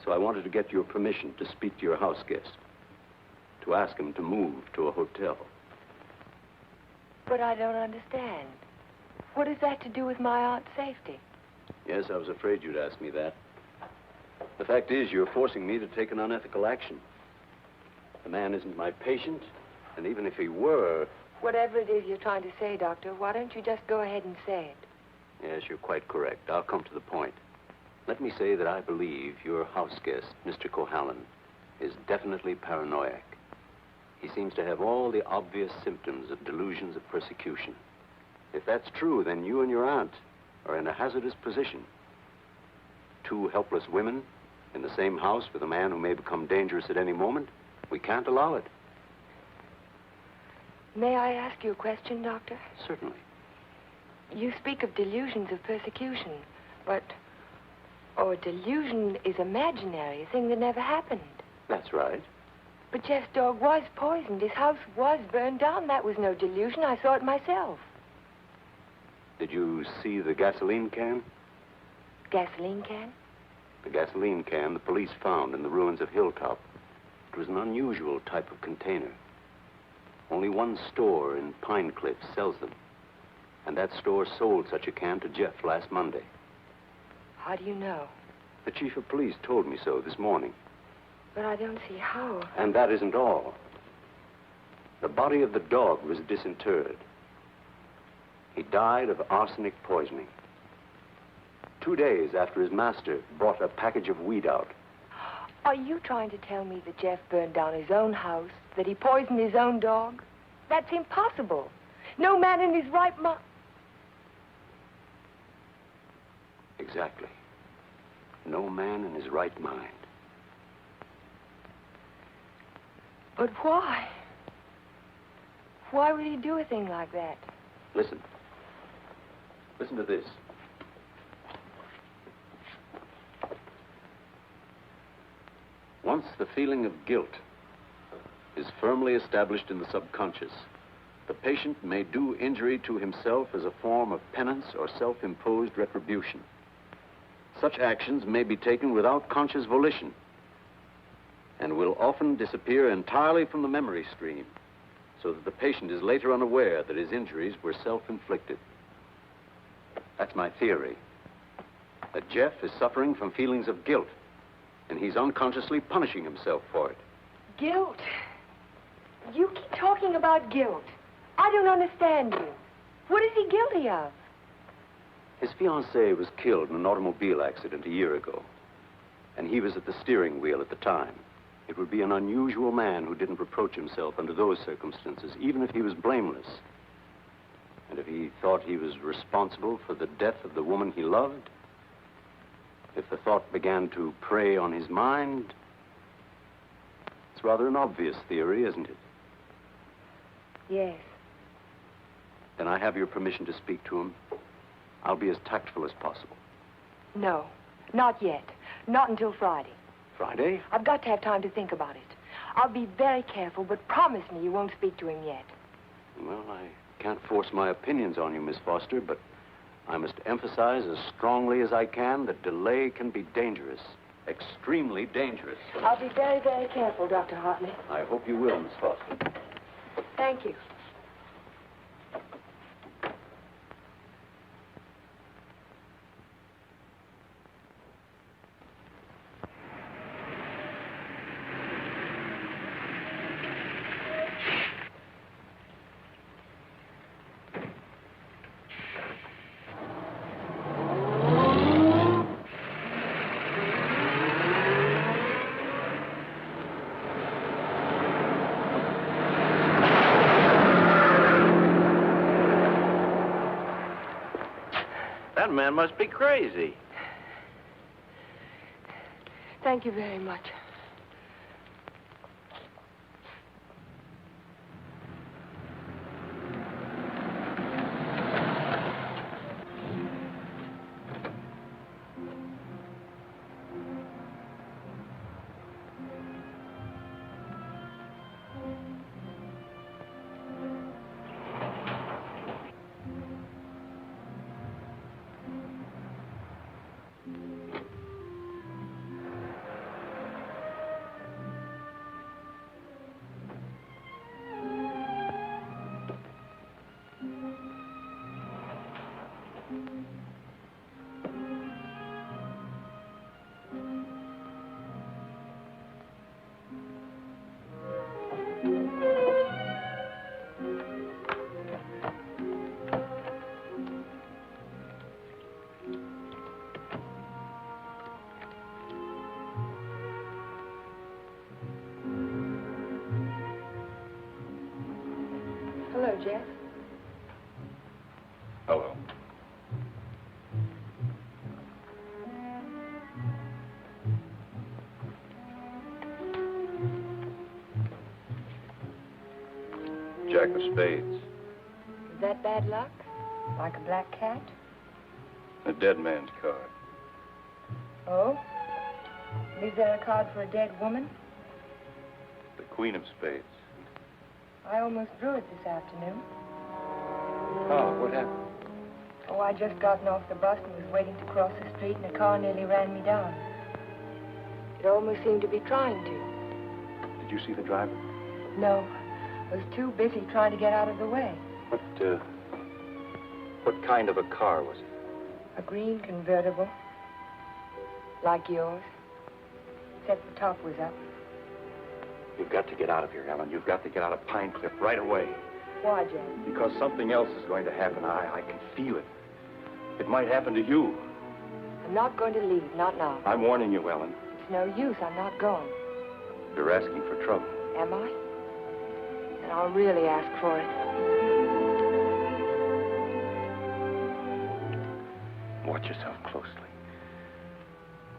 So I wanted to get your permission to speak to your house guest, to ask him to move to a hotel. But I don't understand. What has that to do with my aunt's safety? Yes, I was afraid you'd ask me that. The fact is, you're forcing me to take an unethical action. The man isn't my patient, and even if he were... Whatever it is you're trying to say, Doctor, why don't you just go ahead and say it? Yes, you're quite correct. I'll come to the point. Let me say that I believe your house guest, Mr. Cohallen, is definitely paranoiac. He seems to have all the obvious symptoms of delusions of persecution. If that's true, then you and your aunt are in a hazardous position. Two helpless women in the same house with a man who may become dangerous at any moment. We can't allow it. May I ask you a question, Doctor? Certainly. You speak of delusions of persecution, but... Oh, a delusion is imaginary, a thing that never happened. That's right. But Jeff's dog was poisoned. His house was burned down. That was no delusion. I saw it myself. Did you see the gasoline can? Gasoline can? The gasoline can the police found in the ruins of Hilltop. It was an unusual type of container. Only one store in Pine Cliff sells them. And that store sold such a can to Jeff last Monday. How do you know? The chief of police told me so this morning. But I don't see how. And that isn't all. The body of the dog was disinterred. He died of arsenic poisoning. 2 days after his master brought a package of weed out. Are you trying to tell me that Jeff burned down his own house, that he poisoned his own dog? That's impossible. No man in his right mind... Exactly. No man in his right mind. But why? Why would he do a thing like that? Listen. Listen to this. Once the feeling of guilt is firmly established in the subconscious, the patient may do injury to himself as a form of penance or self-imposed retribution. Such actions may be taken without conscious volition and will often disappear entirely from the memory stream, so that the patient is later unaware that his injuries were self-inflicted. That's my theory, that Jeff is suffering from feelings of guilt, and he's unconsciously punishing himself for it. Guilt? You keep talking about guilt. I don't understand you. What is he guilty of? His fiancée was killed in an automobile accident a year ago, and he was at the steering wheel at the time. It would be an unusual man who didn't reproach himself under those circumstances, even if he was blameless. And if he thought he was responsible for the death of the woman he loved, if the thought began to prey on his mind, it's rather an obvious theory, isn't it? Yes. Then I have your permission to speak to him. I'll be as tactful as possible. No, not yet. Not until Friday. Friday? I've got to have time to think about it. I'll be very careful, but promise me you won't speak to him yet. Well, I can't force my opinions on you, Miss Foster, but I must emphasize as strongly as I can that delay can be dangerous. Extremely dangerous. I'll be very, very careful, Dr. Hartley. I hope you will, Miss Foster. Thank you. That man must be crazy. Thank you very much. Hello. Jack of spades. Is that bad luck? Like a black cat? A dead man's card. Oh? Is there a card for a dead woman? The queen of spades. I almost drew it this afternoon. Oh, what happened? Oh, I just gotten off the bus and was waiting to cross the street and a car nearly ran me down. It almost seemed to be trying to. Did you see the driver? No. I was too busy trying to get out of the way. What kind of a car was it? A green convertible. Like yours. Except the top was up. You've got to get out of here, Ellen. You've got to get out of Pine Cliff right away. Why, Jack? Because something else is going to happen. I can feel it. It might happen to you. I'm not going to leave, not now. I'm warning you, Ellen. It's no use, I'm not going. You're asking for trouble. Am I? Then I'll really ask for it. Watch yourself closely.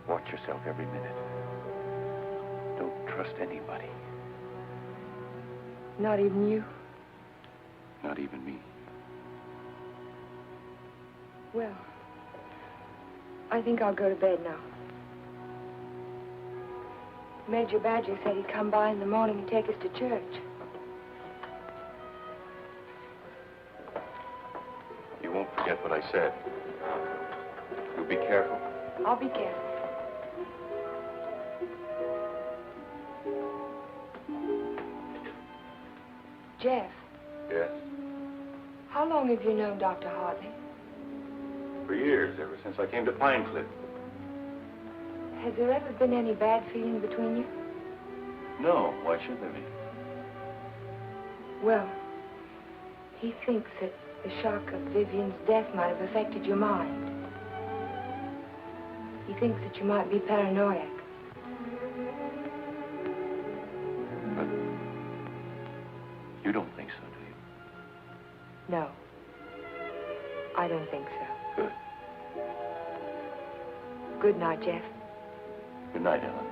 Watch yourself every minute. Don't trust anybody. Not even you? Not even me. Well, I think I'll go to bed now. Major Badger said he'd come by in the morning and take us to church. You won't forget what I said. You be careful. I'll be careful. Jeff, Yes? how long have you known Dr. Hartley? For years, ever since I came to Pine Cliff. Has there ever been any bad feeling between you? No, why should there be? Well, he thinks that the shock of Vivian's death might have affected your mind. He thinks that you might be paranoid. But you don't think so, do you? No. I don't think so. Good. Good night, Jeff. Good night, Ellen.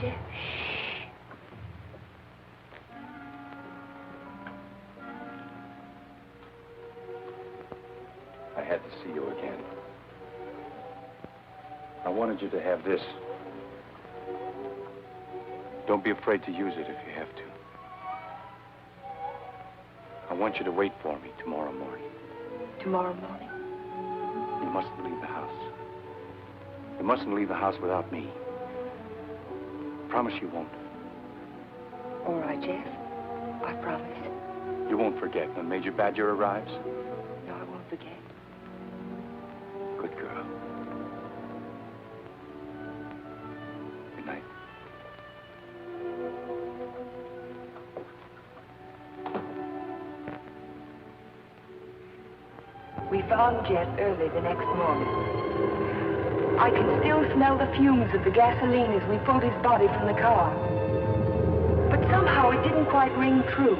Jeff. I had to see you again. I wanted you to have this. Don't be afraid to use it if you have to. I want you to wait for me tomorrow morning. Tomorrow morning? You mustn't leave the house. You mustn't leave the house without me. Promise you won't. All right, Jeff. I promise. You won't forget when Major Badger arrives? No, I won't forget. Good girl. Good night. We found Jeff early the next morning. I can still smell the fumes of the gasoline as we pulled his body from the car. But somehow it didn't quite ring true.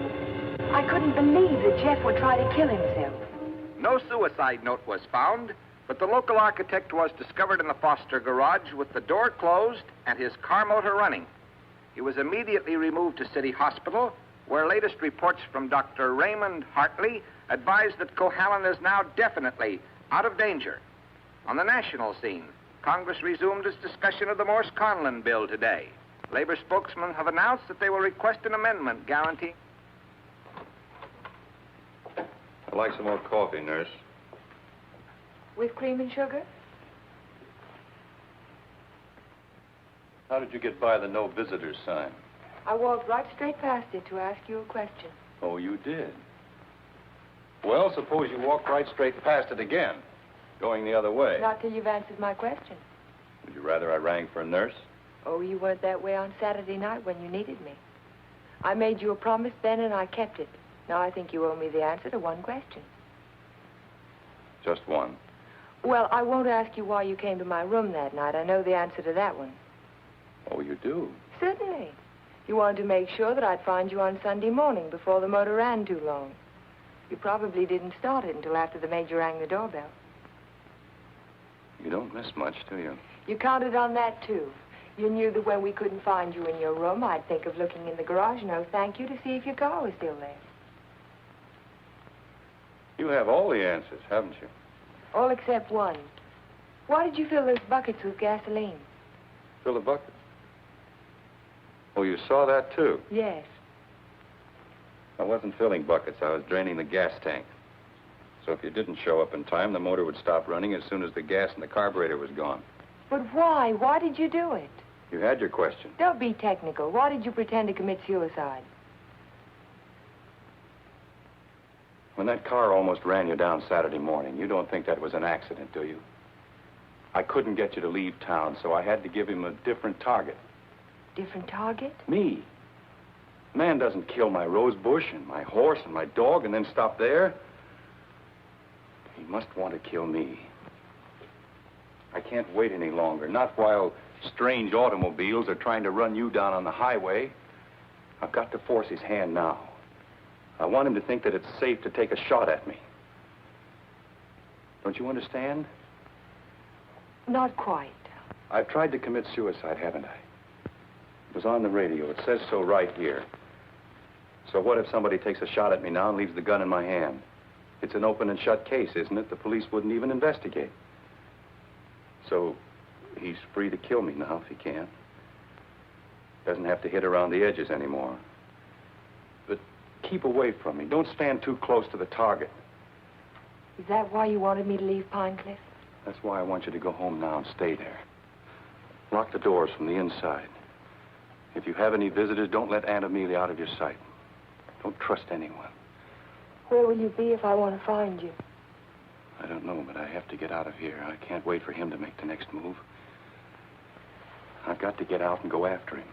I couldn't believe that Jeff would try to kill himself. No suicide note was found, but the local architect was discovered in the Foster garage with the door closed and his car motor running. He was immediately removed to City Hospital, where latest reports from Dr. Raymond Hartley advised that Cohalan is now definitely out of danger. On the national scene, Congress resumed its discussion of the Morse-Conlon bill today. Labor spokesmen have announced that they will request an amendment guaranteeing... I'd like some more coffee, nurse. With cream and sugar? How did you get by the no visitors sign? I walked right straight past it to ask you a question. Oh, you did? Well, suppose you walk right straight past it again, going the other way. Not till you've answered my question. Would you rather I rang for a nurse? Oh, you weren't that way on Saturday night when you needed me. I made you a promise then, and I kept it. Now I think you owe me the answer to one question. Just one. Well, I won't ask you why you came to my room that night. I know the answer to that one. Oh, you do? Certainly. You wanted to make sure that I'd find you on Sunday morning before the motor ran too long. You probably didn't start it until after the major rang the doorbell. You don't miss much, do you? You counted on that, too. You knew that when we couldn't find you in your room, I'd think of looking in the garage, no thank you, to see if your car was still there. You have all the answers, haven't you? All except one. Why did you fill those buckets with gasoline? Fill the bucket. Oh, you saw that, too? Yes. I wasn't filling buckets. I was draining the gas tank. So if you didn't show up in time, the motor would stop running as soon as the gas in the carburetor was gone. But why? Why did you do it? You had your question. Don't be technical. Why did you pretend to commit suicide? When that car almost ran you down Saturday morning, you don't think that was an accident, do you? I couldn't get you to leave town, so I had to give him a different target. Different target? Me. Man doesn't kill my rose bush and my horse and my dog and then stop there. He must want to kill me. I can't wait any longer, not while strange automobiles are trying to run you down on the highway. I've got to force his hand now. I want him to think that it's safe to take a shot at me. Don't you understand? Not quite. I've tried to commit suicide, haven't I? It was on the radio. It says so right here. So what if somebody takes a shot at me now and leaves the gun in my hand? It's an open and shut case, isn't it? The police wouldn't even investigate. So he's free to kill me now if he can. Doesn't have to hit around the edges anymore. But keep away from me. Don't stand too close to the target. Is that why you wanted me to leave Pine Cliff? That's why I want you to go home now and stay there. Lock the doors from the inside. If you have any visitors, don't let Aunt Amelia out of your sight. Don't trust anyone. Where will you be if I want to find you? I don't know, but I have to get out of here. I can't wait for him to make the next move. I've got to get out and go after him.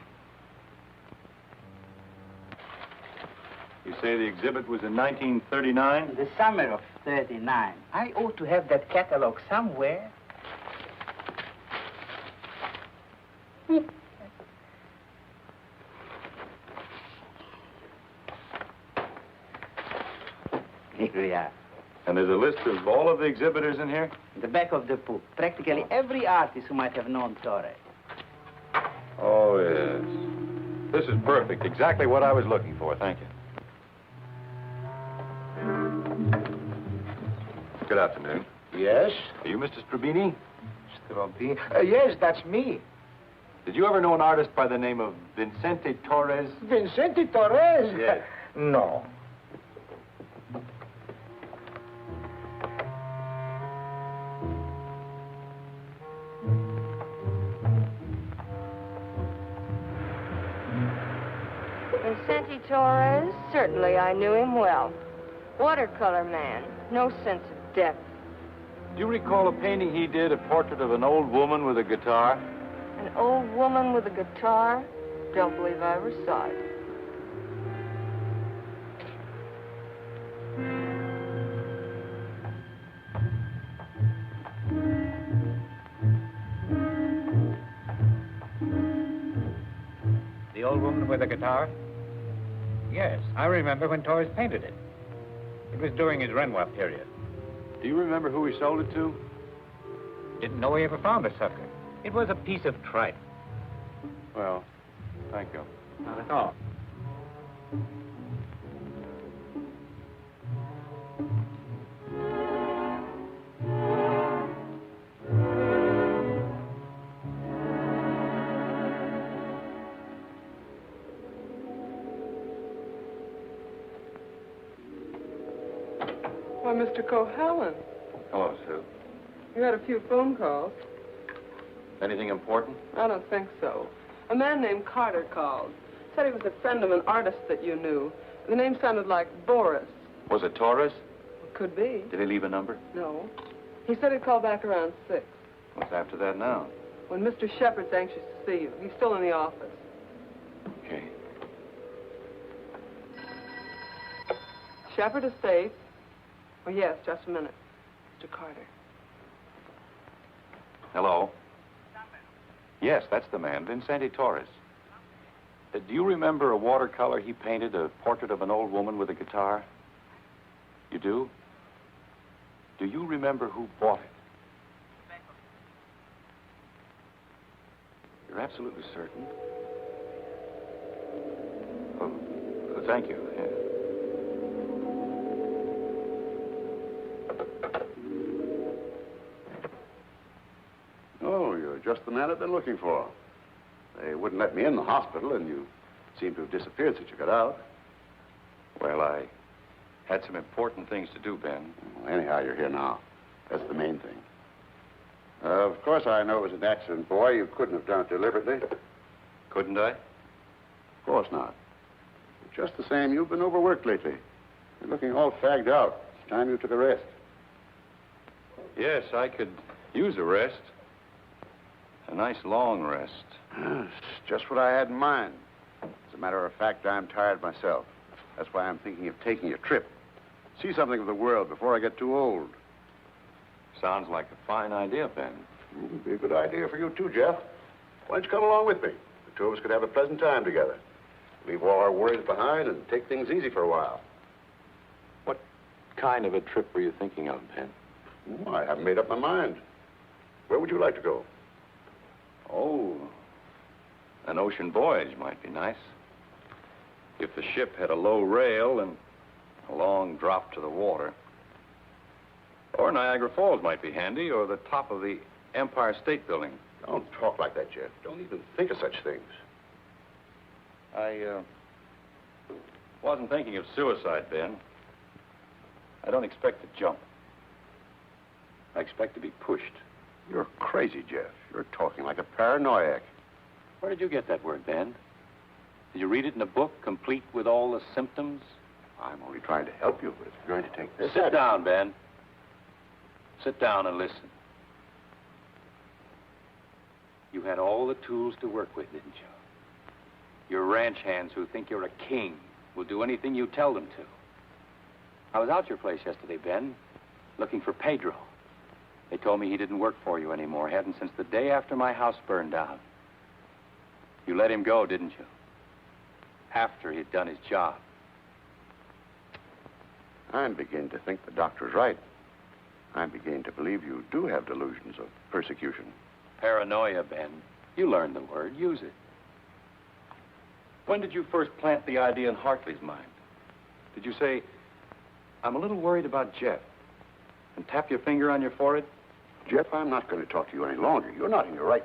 You say the exhibit was in 1939? The summer of 39. I ought to have that catalog somewhere. Here we are. And there's a list of all of the exhibitors in here? The back of the book. Practically every artist who might have known Torre. Oh, yes. This is perfect. Exactly what I was looking for. Thank you. Good afternoon. Yes? Are you Mr. Strabini? Strabini? Yes, that's me. Did you ever know an artist by the name of Vincente Torres? Vincente Torres? Yes. No. Vincente Torres? Certainly, I knew him well. Watercolor man. No sense of depth. Do you recall a painting he did, a portrait of an old woman with a guitar? An old woman with a guitar? Don't believe I ever saw it. The old woman with the guitar? Yes, I remember when Torres painted it. It was during his Renoir period. Do you remember who he sold it to? Didn't know he ever found the sucker. It was a piece of tripe. Well, thank you. Not at all. Why, Mr. Cohalan, Hello, Sue. you had a few phone calls. Anything important? I don't think so. A man named Carter called. Said he was a friend of an artist that you knew. The name sounded like Boris. Was it Torres? Could be. Did he leave a number? No. He said he'd call back around 6. What's after that now? When Mr. Shepard's anxious to see you. He's still in the office. Okay. Shepard is safe. Oh, yes, just a minute. Mr. Carter. Hello? Yes, that's the man, Vincente Torres. Do you remember a watercolor he painted, a portrait of an old woman with a guitar? You do? Do you remember who bought it? You're absolutely certain? Oh, thank you. Yeah. Oh, you're just the man I've been looking for. They wouldn't let me in the hospital, and you seem to have disappeared since you got out. Well, I had some important things to do, Ben. Well, anyhow, you're here now. That's the main thing. Of course, I know it was an accident, boy. You couldn't have done it deliberately. Couldn't I? Of course not. But just the same, you've been overworked lately. You're looking all fagged out. It's time you took a rest. Yes, I could use a rest. A nice long rest. It's just what I had in mind. As a matter of fact, I'm tired myself. That's why I'm thinking of taking a trip. See something of the world before I get too old. Sounds like a fine idea, Ben. It'd be a good idea for you, too, Jeff. Why don't you come along with me? The two of us could have a pleasant time together. Leave all our worries behind and take things easy for a while. What kind of a trip were you thinking of, Ben? Oh, I haven't made up my mind. Where would you like to go? Oh, an ocean voyage might be nice. If the ship had a low rail and a long drop to the water. Or Niagara Falls might be handy, or the top of the Empire State Building. Don't talk like that, Jeff. Don't even think of such things. I wasn't thinking of suicide, Ben. I don't expect to jump. I expect to be pushed. You're crazy, Jeff. You're talking like a paranoiac. Where did you get that word, Ben? Did you read it in a book, complete with all the symptoms? I'm only trying to help you, but if you're going to take this... Sit down, Ben. Sit down and listen. You had all the tools to work with, didn't you? Your ranch hands who think you're a king will do anything you tell them to. I was out your place yesterday, Ben, looking for Pedro. They told me he didn't work for you anymore. Hadn't since the day after my house burned down. You let him go, didn't you? After he'd done his job. I'm beginning to think the doctor's right. I'm beginning to believe you do have delusions of persecution. Paranoia, Ben. You learned the word. Use it. When did you first plant the idea in Hartley's mind? Did you say, I'm a little worried about Jeff, and tap your finger on your forehead? Jeff, I'm not going to talk to you any longer. You're not in your right.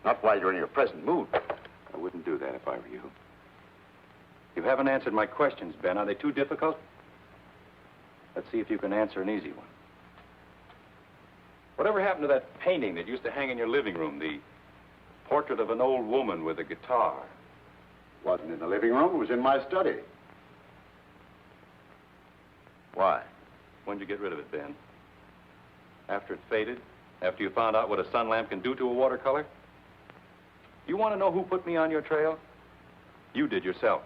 Not while you're in your present mood. I wouldn't do that if I were you. You haven't answered my questions, Ben. Are they too difficult? Let's see if you can answer an easy one. Whatever happened to that painting that used to hang in your living room, the portrait of an old woman with a guitar? Wasn't in the living room. It was in my study. Why? When'd you get rid of it, Ben? After it faded? After you found out what a sun lamp can do to a watercolor? You want to know who put me on your trail? You did yourself.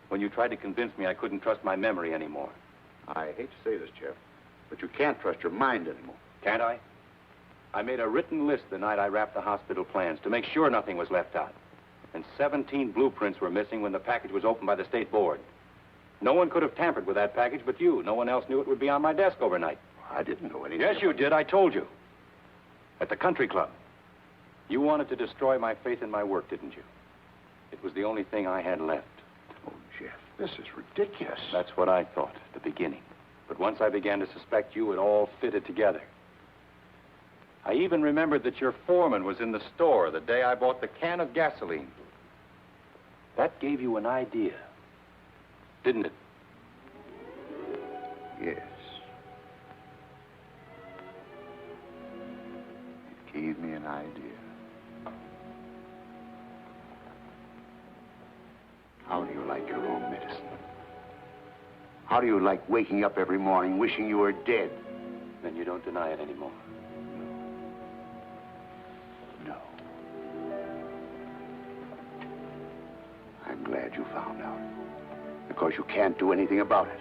When you tried to convince me I couldn't trust my memory anymore. I hate to say this, Jeff, but you can't trust your mind anymore. Can't I? I made a written list the night I wrapped the hospital plans to make sure nothing was left out. And 17 blueprints were missing when the package was opened by the state board. No one could have tampered with that package but you. No one else knew it would be on my desk overnight. I didn't know anything. Yes, you did. I told you. At the country club. You wanted to destroy my faith in my work, didn't you? It was the only thing I had left. Oh, Jeff, this is ridiculous. That's what I thought at the beginning. But once I began to suspect you, it all fitted together. I even remembered that your foreman was in the store the day I bought the can of gasoline. That gave you an idea, didn't it? Yes. It gave me an idea. How do you like your own medicine? How do you like waking up every morning wishing you were dead? Then you don't deny it anymore. No. I'm glad you found out. Because you can't do anything about it.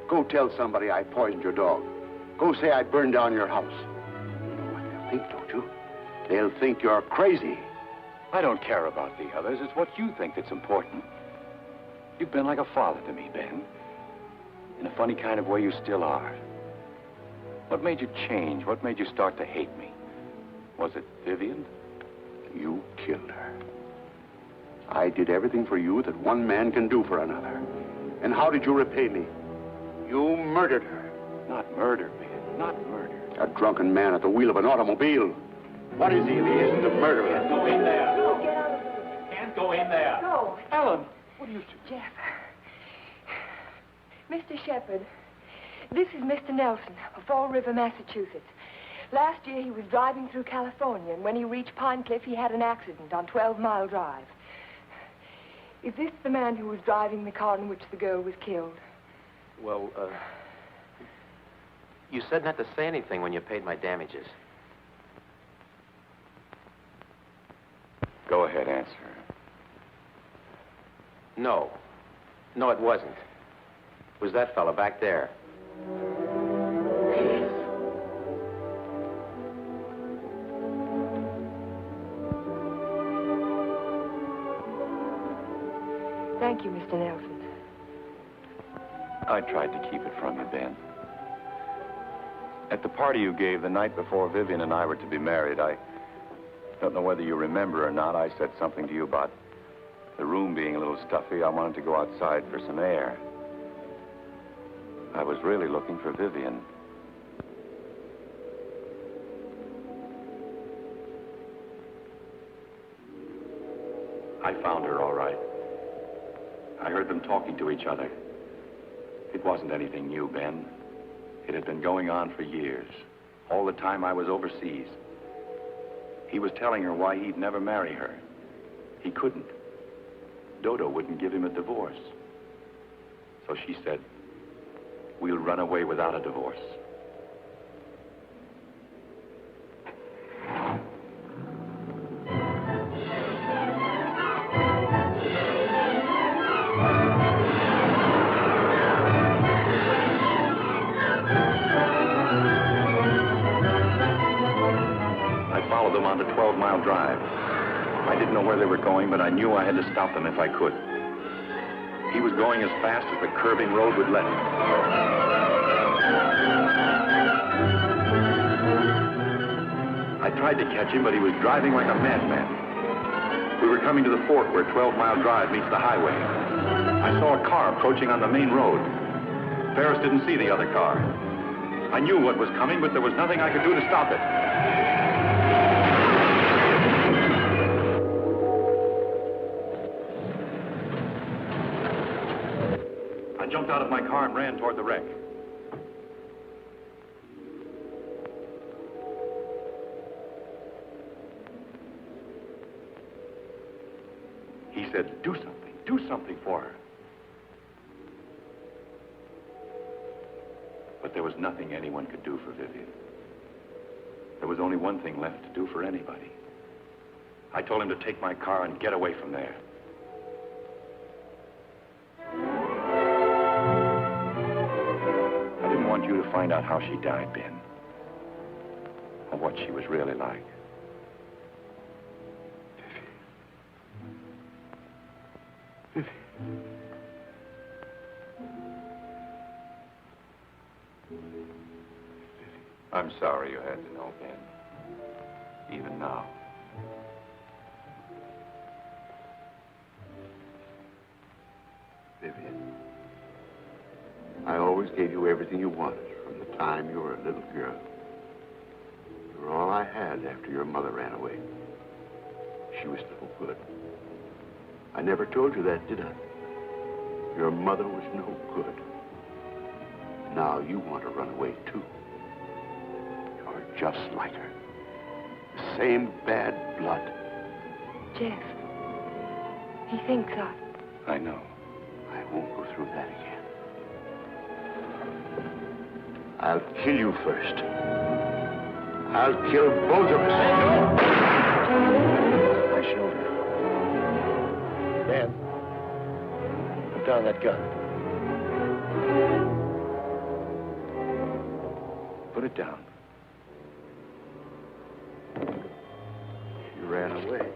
Go tell somebody I poisoned your dog. Go say I burned down your house. You know what they'll think, don't you? They'll think you're crazy. I don't care about the others. It's what you think that's important. You've been like a father to me, Ben. In a funny kind of way, you still are. What made you change? What made you start to hate me? Was it Vivian? You killed her. I did everything for you that one man can do for another. And how did you repay me? You murdered her. Not murder, Ben. Not murder. A drunken man at the wheel of an automobile. What is he if he isn't a murderer? Can't go in there. No, get out of the room. Can't go in there. No. Ellen, what do you do? Jeff. Mr. Shepherd, this is Mr. Nelson of Fall River, Massachusetts. Last year he was driving through California, and when he reached Pine Cliff, he had an accident on 12 Mile Drive. Is this the man who was driving the car in which the girl was killed? Well, you said not to say anything when you paid my damages. Go ahead, answer. No. No, it wasn't. It was that fella back there. Thank you, Mr. Nelson. I tried to keep it from you, Ben. At the party you gave the night before Vivian and I were to be married, I don't know whether you remember or not, I said something to you about the room being a little stuffy. I wanted to go outside for some air. I was really looking for Vivian. I found her, all right. I heard them talking to each other. It wasn't anything new, Ben. It had been going on for years, all the time I was overseas. He was telling her why he'd never marry her. He couldn't. Dodo wouldn't give him a divorce. So she said, we'll run away without a divorce. On the 12 Mile Drive. I didn't know where they were going, but I knew I had to stop them if I could. He was going as fast as the curving road would let him. I tried to catch him, but he was driving like a madman. We were coming to the fork where 12 Mile Drive meets the highway. I saw a car approaching on the main road. Ferris didn't see the other car. I knew what was coming, but there was nothing I could do to stop it. I jumped out of my car and ran toward the wreck. He said, do something for her. But there was nothing anyone could do for Vivian. There was only one thing left to do for anybody. I told him to take my car and get away from there. I didn't want you to find out how she died, Ben, or what she was really like. I'm sorry you had to know, Ben. Even now. Vivian, I always gave you everything you wanted from the time you were a little girl. You were all I had after your mother ran away. She was no good. I never told you that, did I? Your mother was no good. Now you want to run away, too. You're just like her. The same bad blood. Jeff, he thinks I know. I won't go through that again. I'll kill you first. I'll kill both of us. My shoulder. Dan, put down that gun. Put it down. She ran away.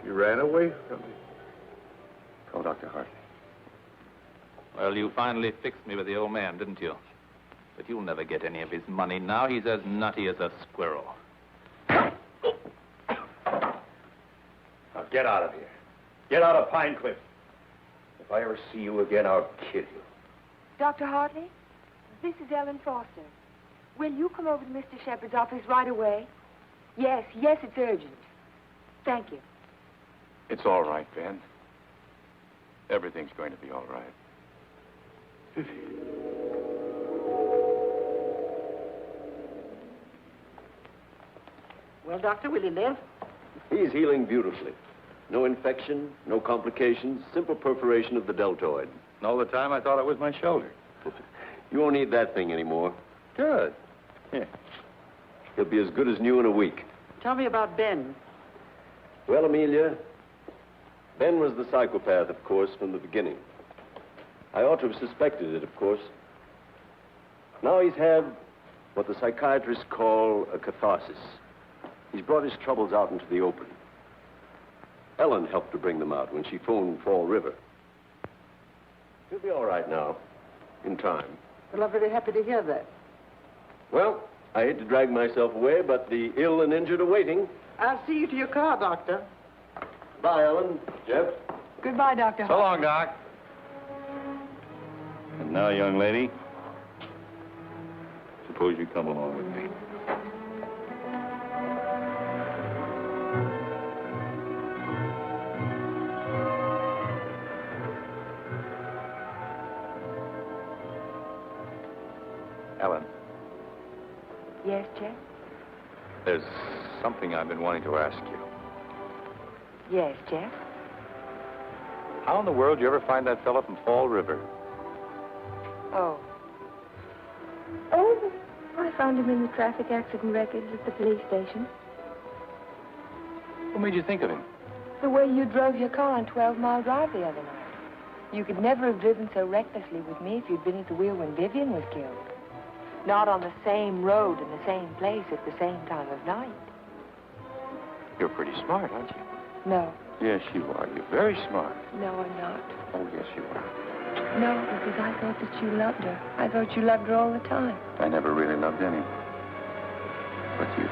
She ran away from me. Call Dr. Hartley. Well, you finally fixed me with the old man, didn't you? But you'll never get any of his money now. He's as nutty as a squirrel. Now get out of here. Get out of Pine Cliff. If I ever see you again, I'll kill you. Dr. Hartley, this is Ellen Foster. Will you come over to Mr. Shepard's office right away? Yes, it's urgent. Thank you. It's all right, Ben. Everything's going to be all right. Well, Doctor, will he live? He's healing beautifully. No infection, no complications, simple perforation of the deltoid. And all the time I thought it was my shoulder. You won't need that thing anymore. Good. Yeah. He'll be as good as new in a week. Tell me about Ben. Well, Amelia, Ben was the psychopath, of course, from the beginning. I ought to have suspected it, of course. Now he's had what the psychiatrists call a catharsis. He's brought his troubles out into the open. Ellen helped to bring them out when she phoned Fall River. He'll be all right now, in time. Well, I'm very happy to hear that. Well, I hate to drag myself away, but the ill and injured are waiting. I'll see you to your car, Doctor. Bye, Ellen. Jeff. Goodbye, Dr. So long, Doc. And now, young lady, suppose you come along with me. Ellen, Yes, Jeff? there's something I've been wanting to ask you. Yes, Jeff? How in the world did you ever find that fellow from Fall River? Oh, I found him in the traffic accident records at the police station. What made you think of him? The way you drove your car on 12 Mile Drive the other night. You could never have driven so recklessly with me if you'd been at the wheel when Vivian was killed. Not on the same road in the same place at the same time of night. You're pretty smart, aren't you? No. Yes, you are. You're very smart. No, I'm not. Oh, yes, you are. No, because I thought that you loved her. I thought you loved her all the time. I never really loved anyone. But you.